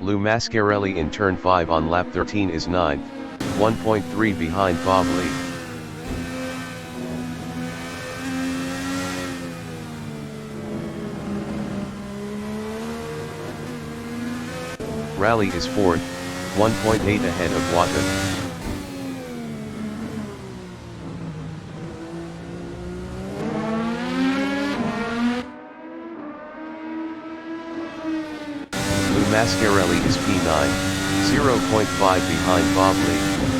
Lou Mascarelli in turn 5 on lap 13 is 9th, 1.3 behind Bob Lee. Raleigh is 4th, 1.8 ahead of Wathan. Lou Mascarelli is P9, 0.5 behind Bob Lee.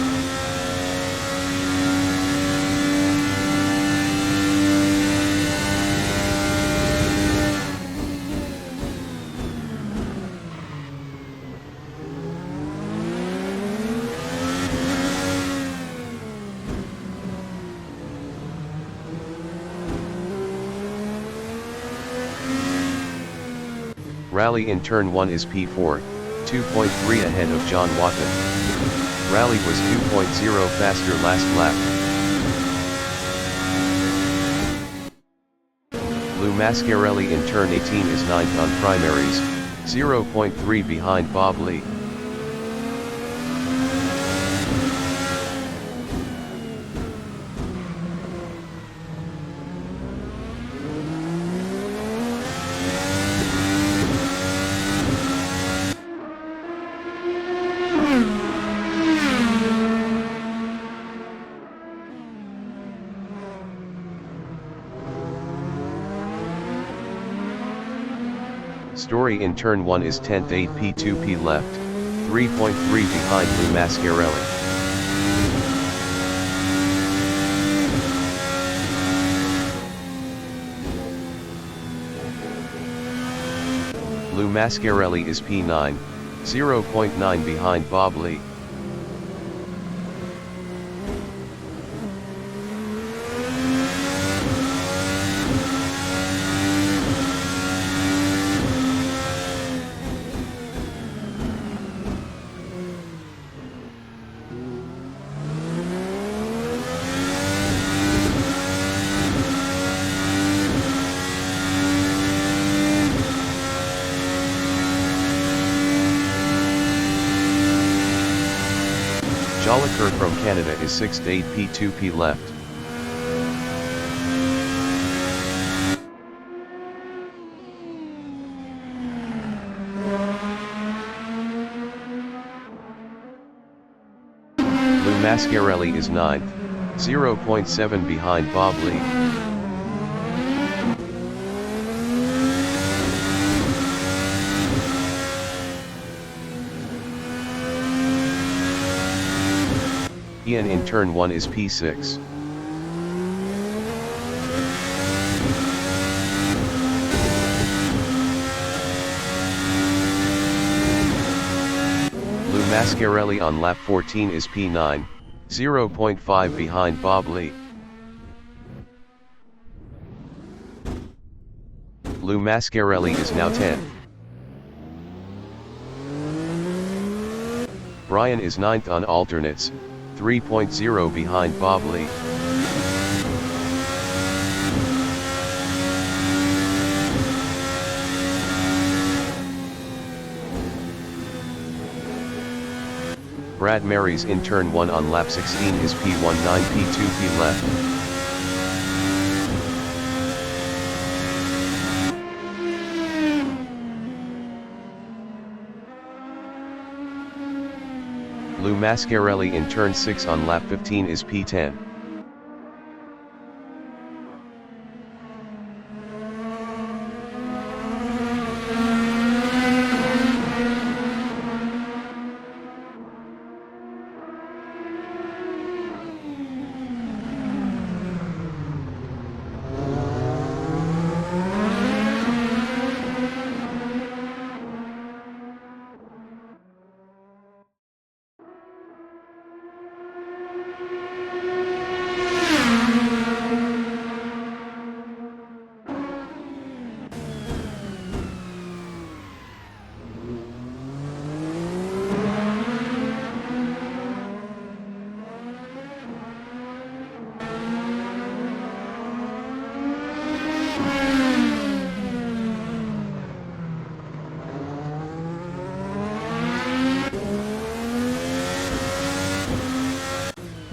Raleigh in turn 1 is P4, 2.3 ahead of John Wathan. Raleigh was 2.0 faster last lap. Lou Mascarelli in turn 18 is 9th on primaries, 0.3 behind Bob Lee. Story in turn 1 is 10th 8P2P left, 3.3 behind Lou Mascarelli. Lou Mascarelli is P9, 0.9 behind Bob Lee. Jolicoeur from Canada is 6th 8P2P left. Lou Mascarelli is 9th, 0.7 behind Bob Lee. Ian in turn 1 is P6. Lou Mascarelli on lap 14 is P9, 0.5 behind Bob Lee. Lou Mascarelli is now 10th. Brian is 9th on alternates, 3.0 behind Bob Lee. Brad Mary's in turn 1 on lap 16 is P19 P2P left. Lou Mascarelli in turn 6 on lap 15 is P10.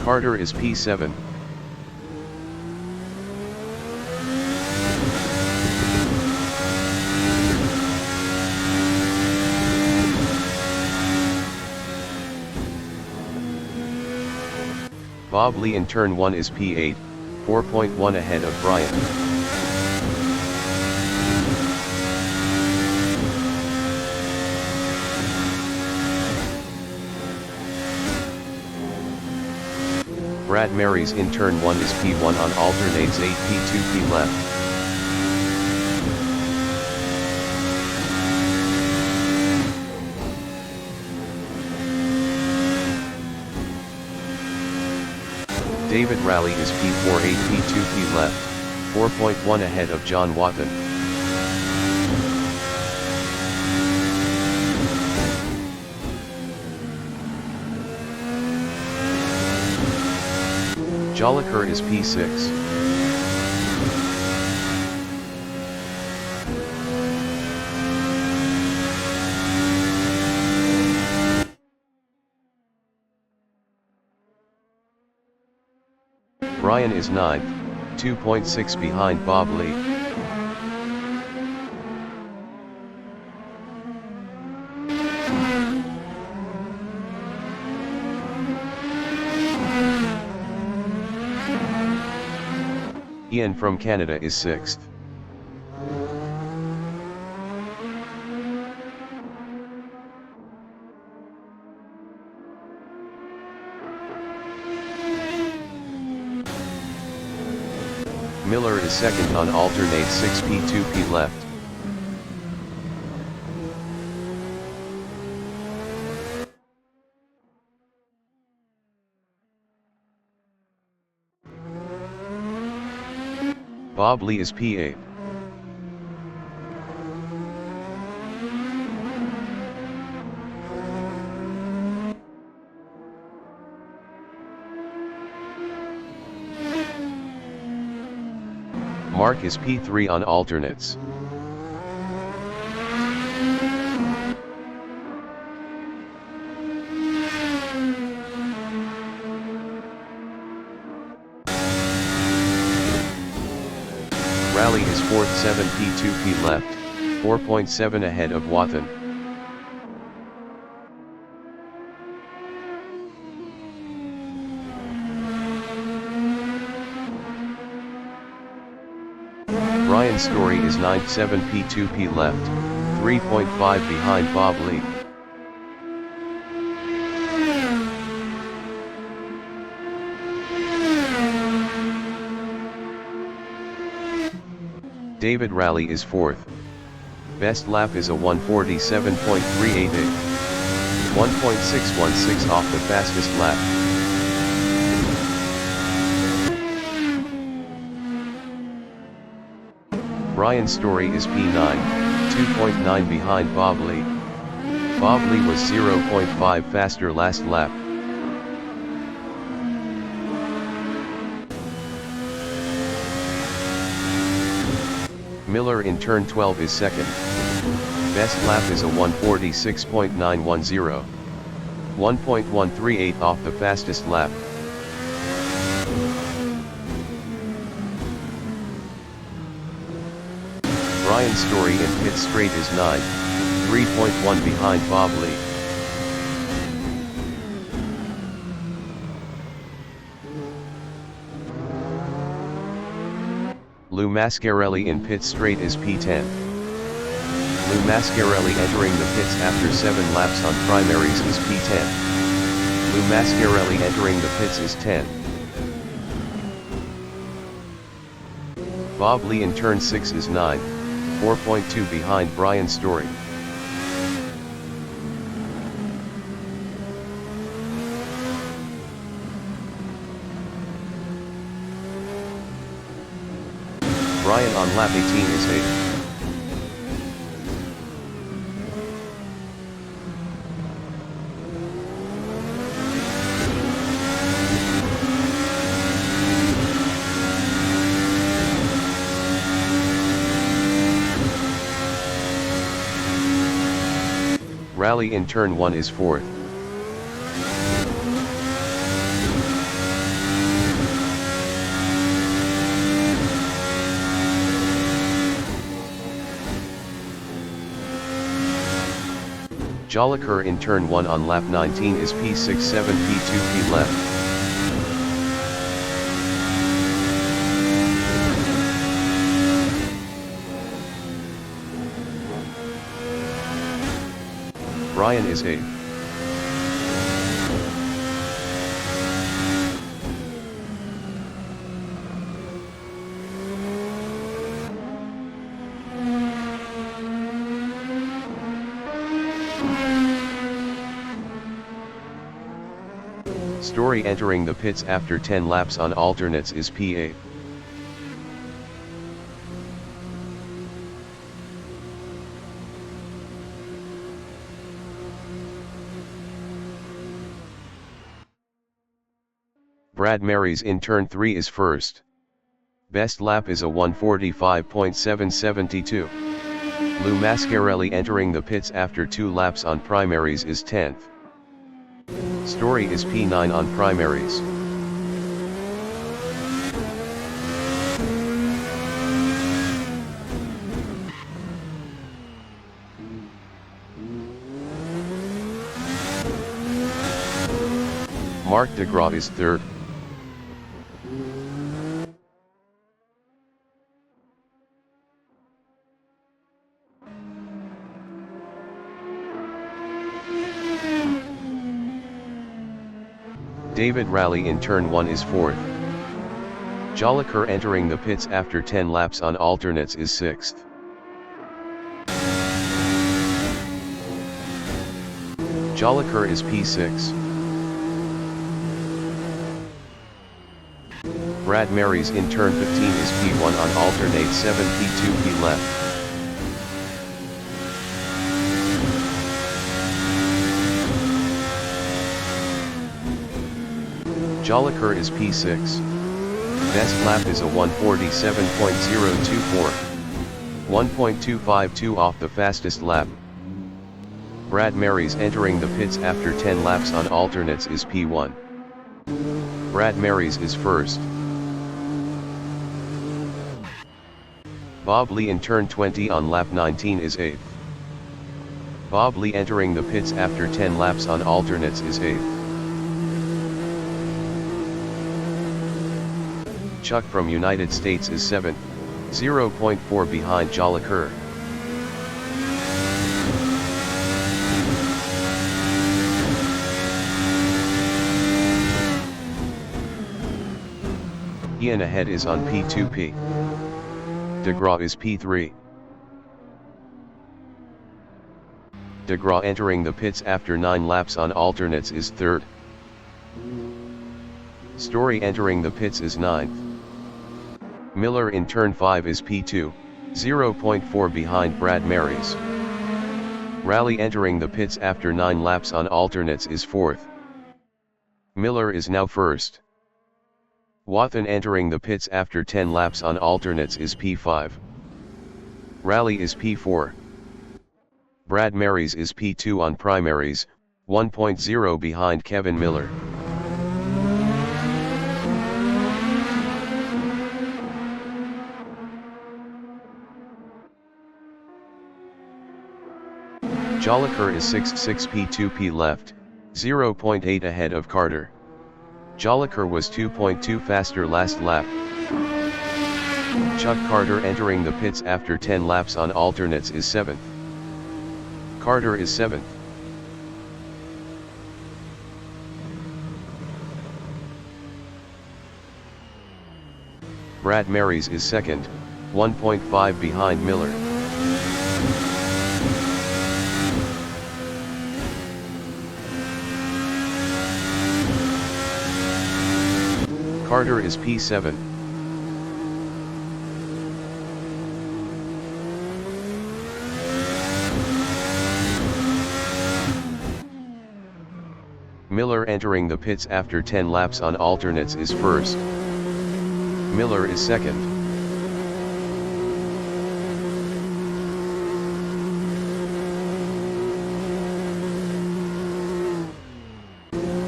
Carter is P7. Bob Lee in turn 1 is P8, 4.1 ahead of Brian. Brad Mary's in turn 1 is P1 on alternates 8P2P left. David Raleigh is P4 8P2P left, 4.1 ahead of John Watton. Jolicoeur is P6. Brian is 9th, 2.6 behind Bob Lee. Ian from Canada is 6th. Miller is second on alternate 6P2P left. Bob Lee is P8. Mark is P3 on alternates. Rally is 4th 7P2P left, 4.7 ahead of Wathan. Brian Story is 9th 7P2P left, 3.5 behind Bob Lee. David Rally is 4th. Best lap is a 1:47.388. 1.616 off the fastest lap. Brian Story is P9, 2.9 behind Bob Lee. Bob Lee was 0.5 faster last lap. Miller in turn 12 is second. Best lap is a 1:46.910. 1.138 off the fastest lap. Brian Story in pit straight is 9, 3.1 behind Bob Lee. Lou Mascarelli in pit straight is P10. Lou Mascarelli entering the pits after 7 laps on primaries is P10. Lou Mascarelli entering the pits is 10. Bob Lee in turn 6 is 9, 4.2 behind Brian Story. Brian on lap 18 is 8th. Rally in turn 1 is 4th. Jolicoeur in turn 1 on lap 19 is P6 7P2P left. Brian is 8th. Story entering the pits after 10 laps on alternates is P8. Brad Marys in turn 3 is first. Best lap is a 1:45.772. Lou Mascarelli entering the pits after 2 laps on primaries is 10th. Story is P9 on primaries. Mark DeGraw is 3rd. David Rally in turn 1 is 4th. Jolicoeur entering the pits after 10 laps on alternates is 6th. Jolicoeur is P6. Brad Marys in turn 15 is P1 on alternate 7 P2 P left. Jolicoeur is P6. Best lap is a 1:47.024. 1.252 off the fastest lap. Brad Marys entering the pits after 10 laps on alternates is P1. Brad Marys is first. Bob Lee in turn 20 on lap 19 is 8th. Bob Lee entering the pits after 10 laps on alternates is 8th. Chuck from United States is 7th, 0.4 behind Jolicoeur. Ian ahead is on P2P. DeGraw is P3. DeGraw entering the pits after 9 laps on alternates is 3rd. Story entering the pits is 9th. Miller in turn 5 is P2, 0.4 behind Brad Marys. Raleigh entering the pits after 9 laps on alternates is 4th. Miller is now first. Wathan entering the pits after 10 laps on alternates is P5. Raleigh is P4. Brad Marys is P2 on primaries, 1.0 behind Kevin Miller. Jolicoeur is 6th, 6 P2P left, 0.8 ahead of Carter. Jolicoeur was 2.2 faster last lap. Chuck Carter entering the pits after 10 laps on alternates is 7th. Carter is 7th. Brad Marys is 2nd, 1.5 behind Miller. Carter is P7. Miller entering the pits after 10 laps on alternates is first. Miller is second.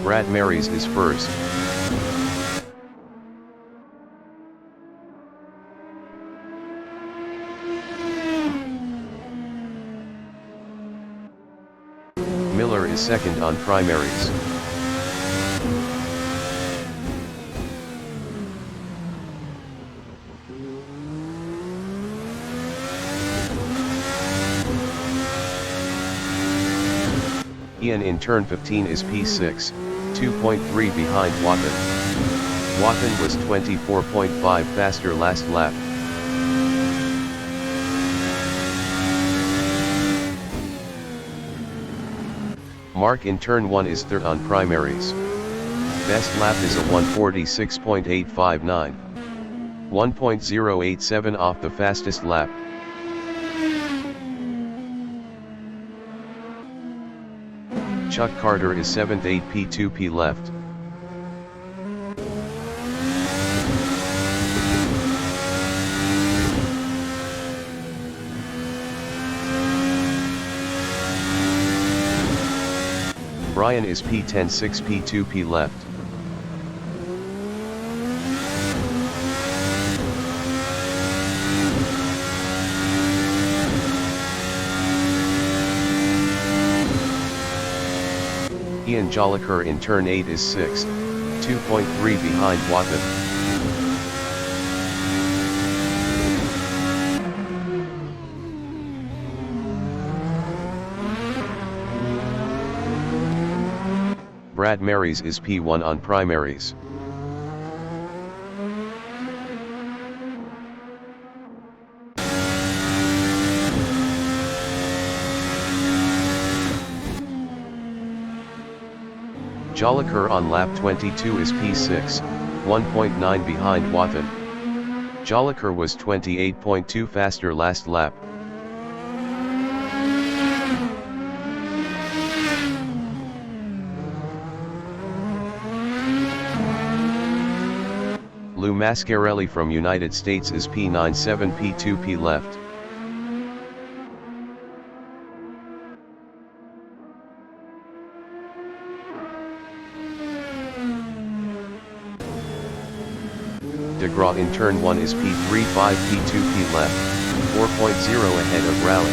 Brad Marys is first. Miller is second on primaries. Ian in turn 15 is P6, 2.3 behind Wathan. Wathan was 24.5 faster last lap. Mark in turn 1 is third on primaries. Best lap is a 1:46.859. 1.087 off the fastest lap. Chuck Carter is 7th, 8 P2P left. Brian is P10, 6 P2P left. Ian Jolicoeur in turn 8 is 6th, 2.3 behind Wathan. Brad Marys is P1 on primaries. Jolicoeur on lap 22 is P6, 1.9 behind Wathan. Jolicoeur was 28.2 faster last lap. Lou Mascarelli from United States is P9, 7 P2 P left. DeGraw in turn 1 is P3, 5 P2 P left, 4.0 ahead of Rally.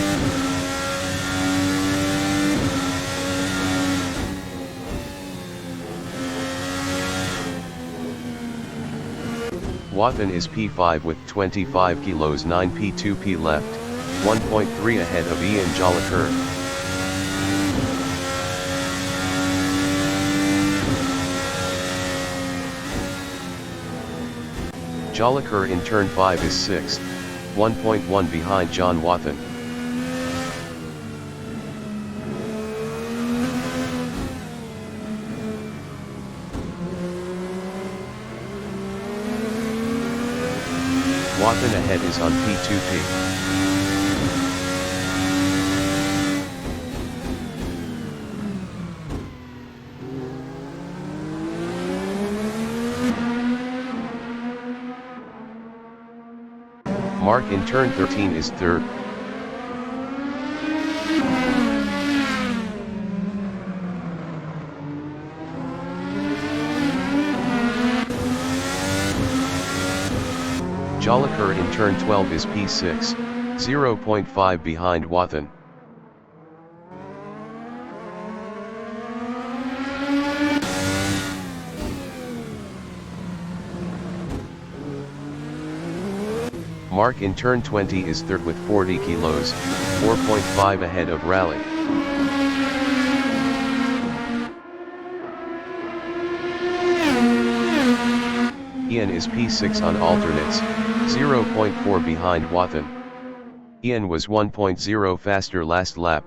Wathan is P5 with 25 kilos, 9 P2 P left, 1.3 ahead of Ian Jolicoeur. Jolicoeur in turn 5 is 6th, 1.1 behind John Wathan. Wathan ahead is on P2P. Mark in turn 13 is 3rd. Jolicoeur in turn 12 is P6, 0.5 behind Wathan. Mark in turn 20 is 3rd with 40 kilos, 4.5 ahead of Rally. Ian is P6 on alternates, 0.4 behind Wathan. Ian was 1.0 faster last lap.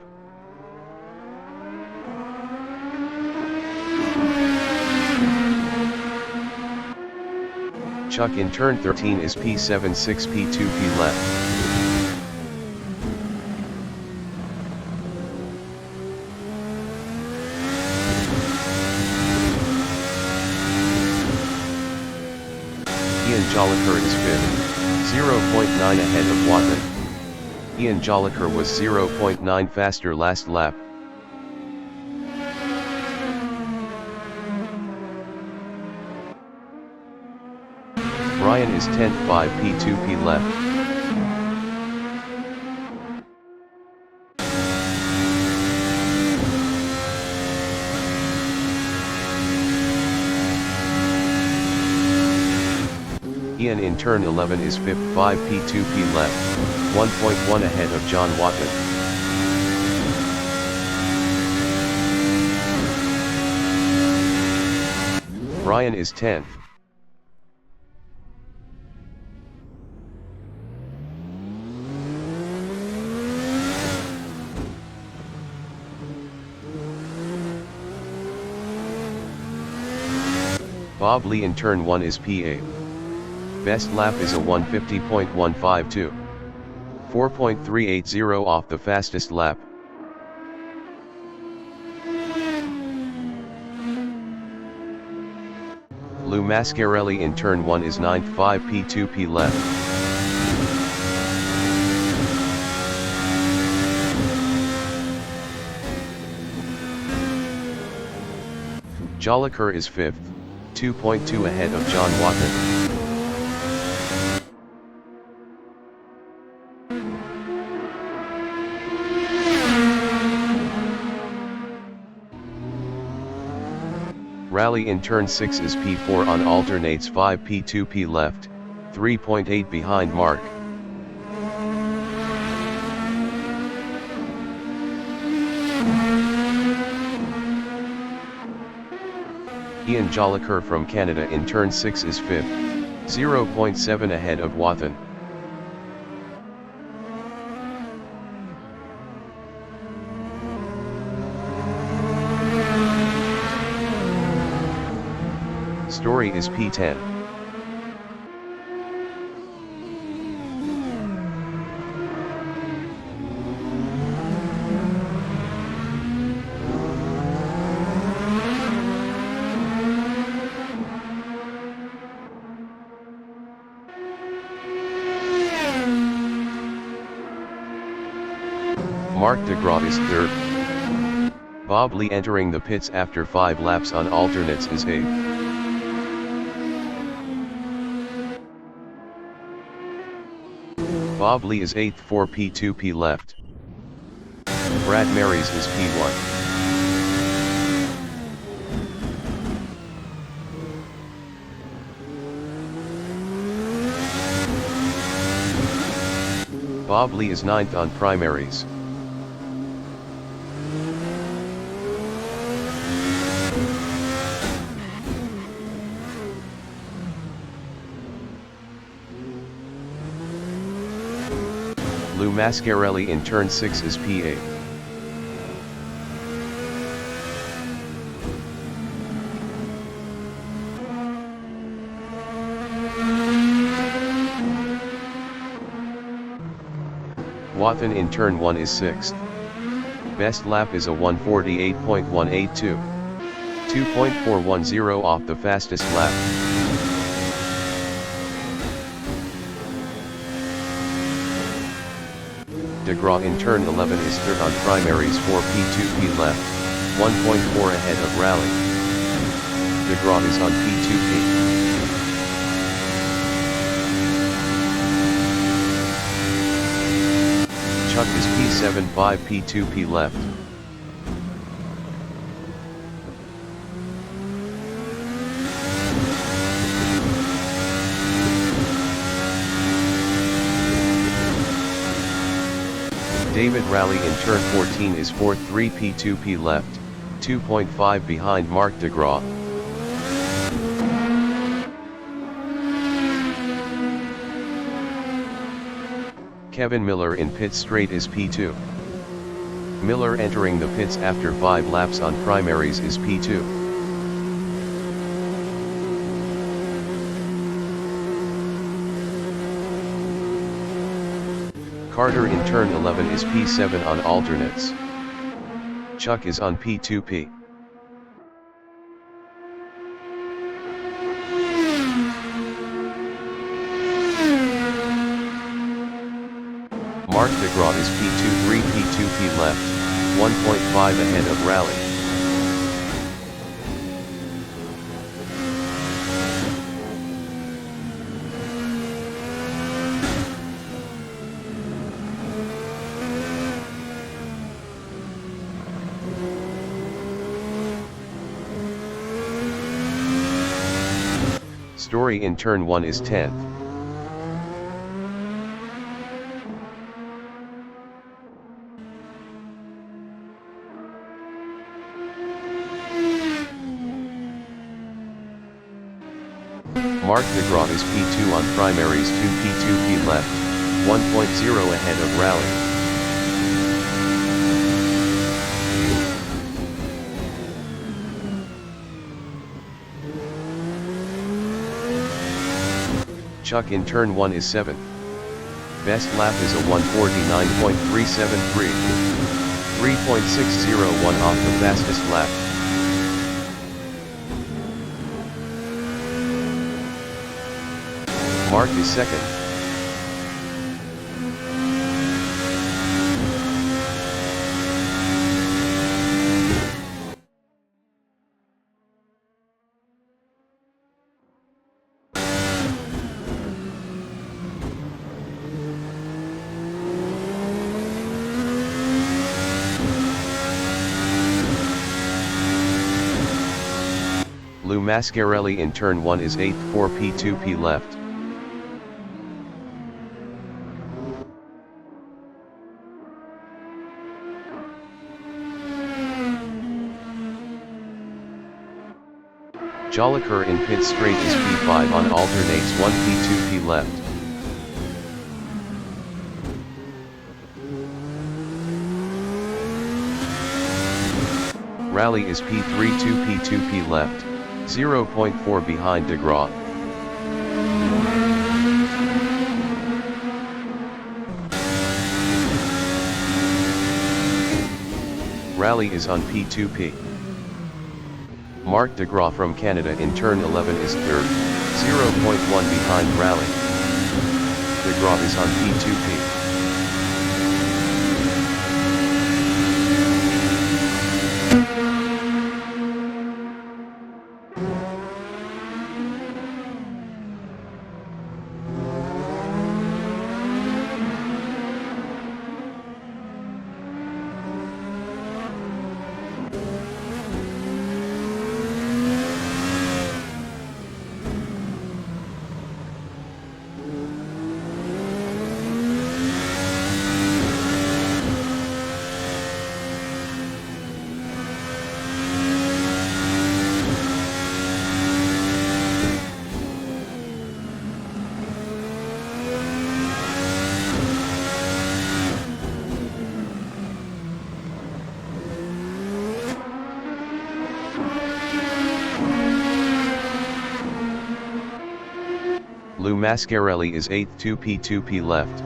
Chuck in turn 13 is P7, 6 P2 P left. Ian Jolicoeur is 5th, 0.9 ahead of Wathan. Ian Jolicoeur was 0.9 faster last lap. Brian is 10th, 5 P2 P left. Ian in turn 11 is 5th, 5 P2 P left, 1.1 ahead of John Wathan. Brian is 10th. Bob Lee in turn 1 is P8. Best lap is a 150.152. 4.380 off the fastest lap. Lou Mascarelli in turn 1 is 9th, 5 P2 P left. Jolicoeur is 5th, 2.2 ahead of John Wathan. Rally in turn 6 is P4 on alternates, 5 P2 P left, 3.8 behind Mark. Ian Jolicoeur from Canada in turn 6 is 5th, 0.7 ahead of Wathan. Story is P10. Marc de Gras is third. Bob Lee entering the pits after 5 laps on alternates is 8th. Bob Lee is 8th for P2P left. Brad Marys is P1. Bob Lee is 9th on primaries. Lou Mascarelli in turn 6 is P8. Wathan in turn 1 is 6th. Best lap is a 1:48.182. 2.410 off the fastest lap. De Gras in turn 11 is third on primaries for P2P left, 1.4 ahead of Rally. De Gras is on P2P. Chuck is P7 5 P2P left. David Rally in turn 14 is 4th 3 P2P left, 2.5 behind Marc de Gras. Kevin Miller in pit straight is P2. Miller entering the pits after 5 laps on primaries is P2. Carter in turn 11 is P7 on alternates. Chuck is on P2P. Marc de Gras is P2 3 P2P left, 1.5 ahead of Rally. Story in turn 1 is 10th. Marc de Gras is P2 on primaries 2 P2P left, 1.0 ahead of Rally. Chuck in turn 1 is 7th. Best lap is a 1:49.373. 3.601 off the fastest lap. Marc is 2nd. Lou Mascarelli in turn 1 is 8th for P2P left. Jolicoeur in pit straight is P5 on alternates 1 P2P left. Rally is P3 2 P2P left, 0.4 behind DeGraw. Rally is on P2P. Mark DeGraw from Canada in turn 11 is third, 0.1 behind Rally. DeGraw is on P2P. Lou Mascarelli is 8th 2P left.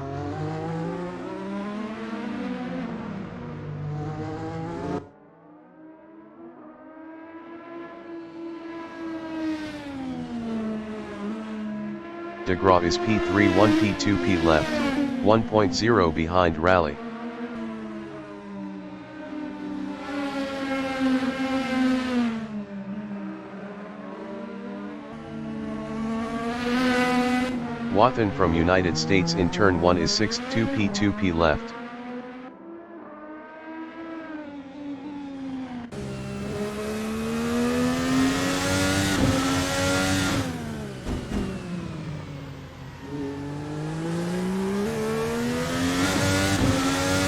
DeGraw is P3 1P2P left, 1.0 behind Rally. Wathan from United States in turn 1 is 6th 2P left.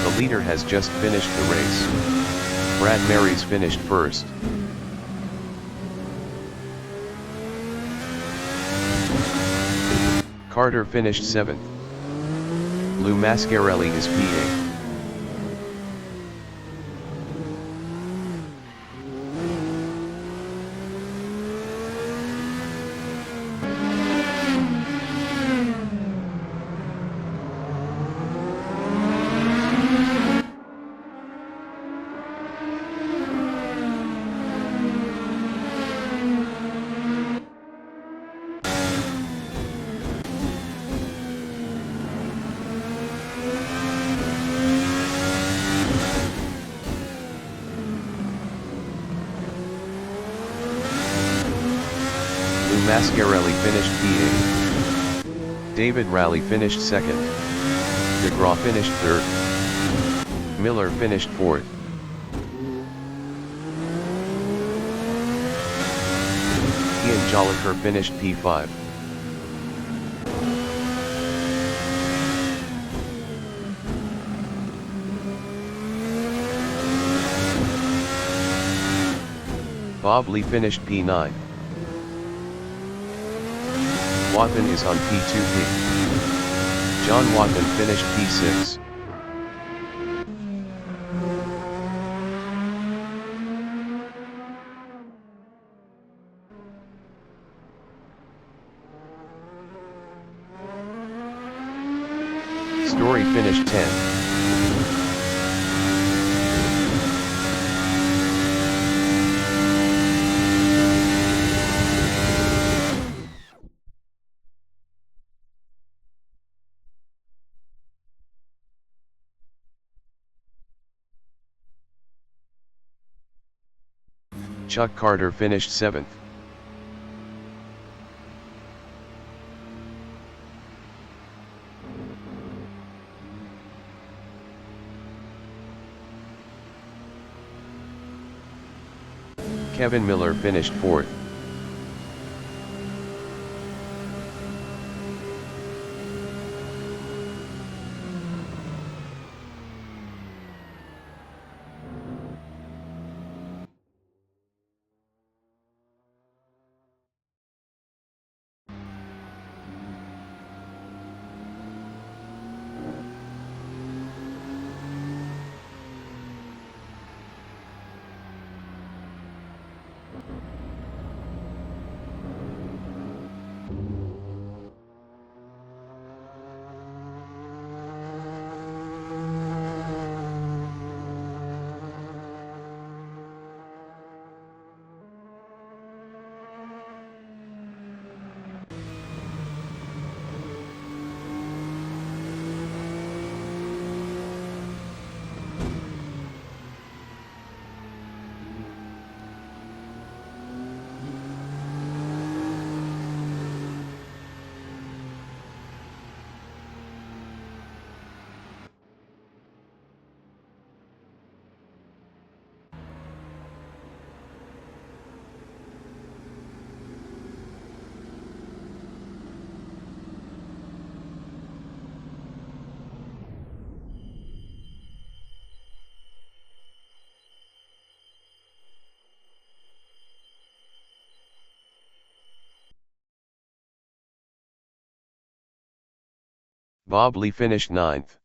The leader has just finished the race. Brad Mary's finished first. Carter finished 7th. Lou Mascarelli is P8. Mascarelli finished P8. David Rally finished 2nd. DeGraw finished 3rd. Miller finished 4th. Ian Jolicoeur finished P5. Bob Lee finished P9. Wathan is on P2P. John Wathan finished P6. Story finished 10. Chuck Carter finished 7th. Kevin Miller finished 4th. Bob Lee finished 9th.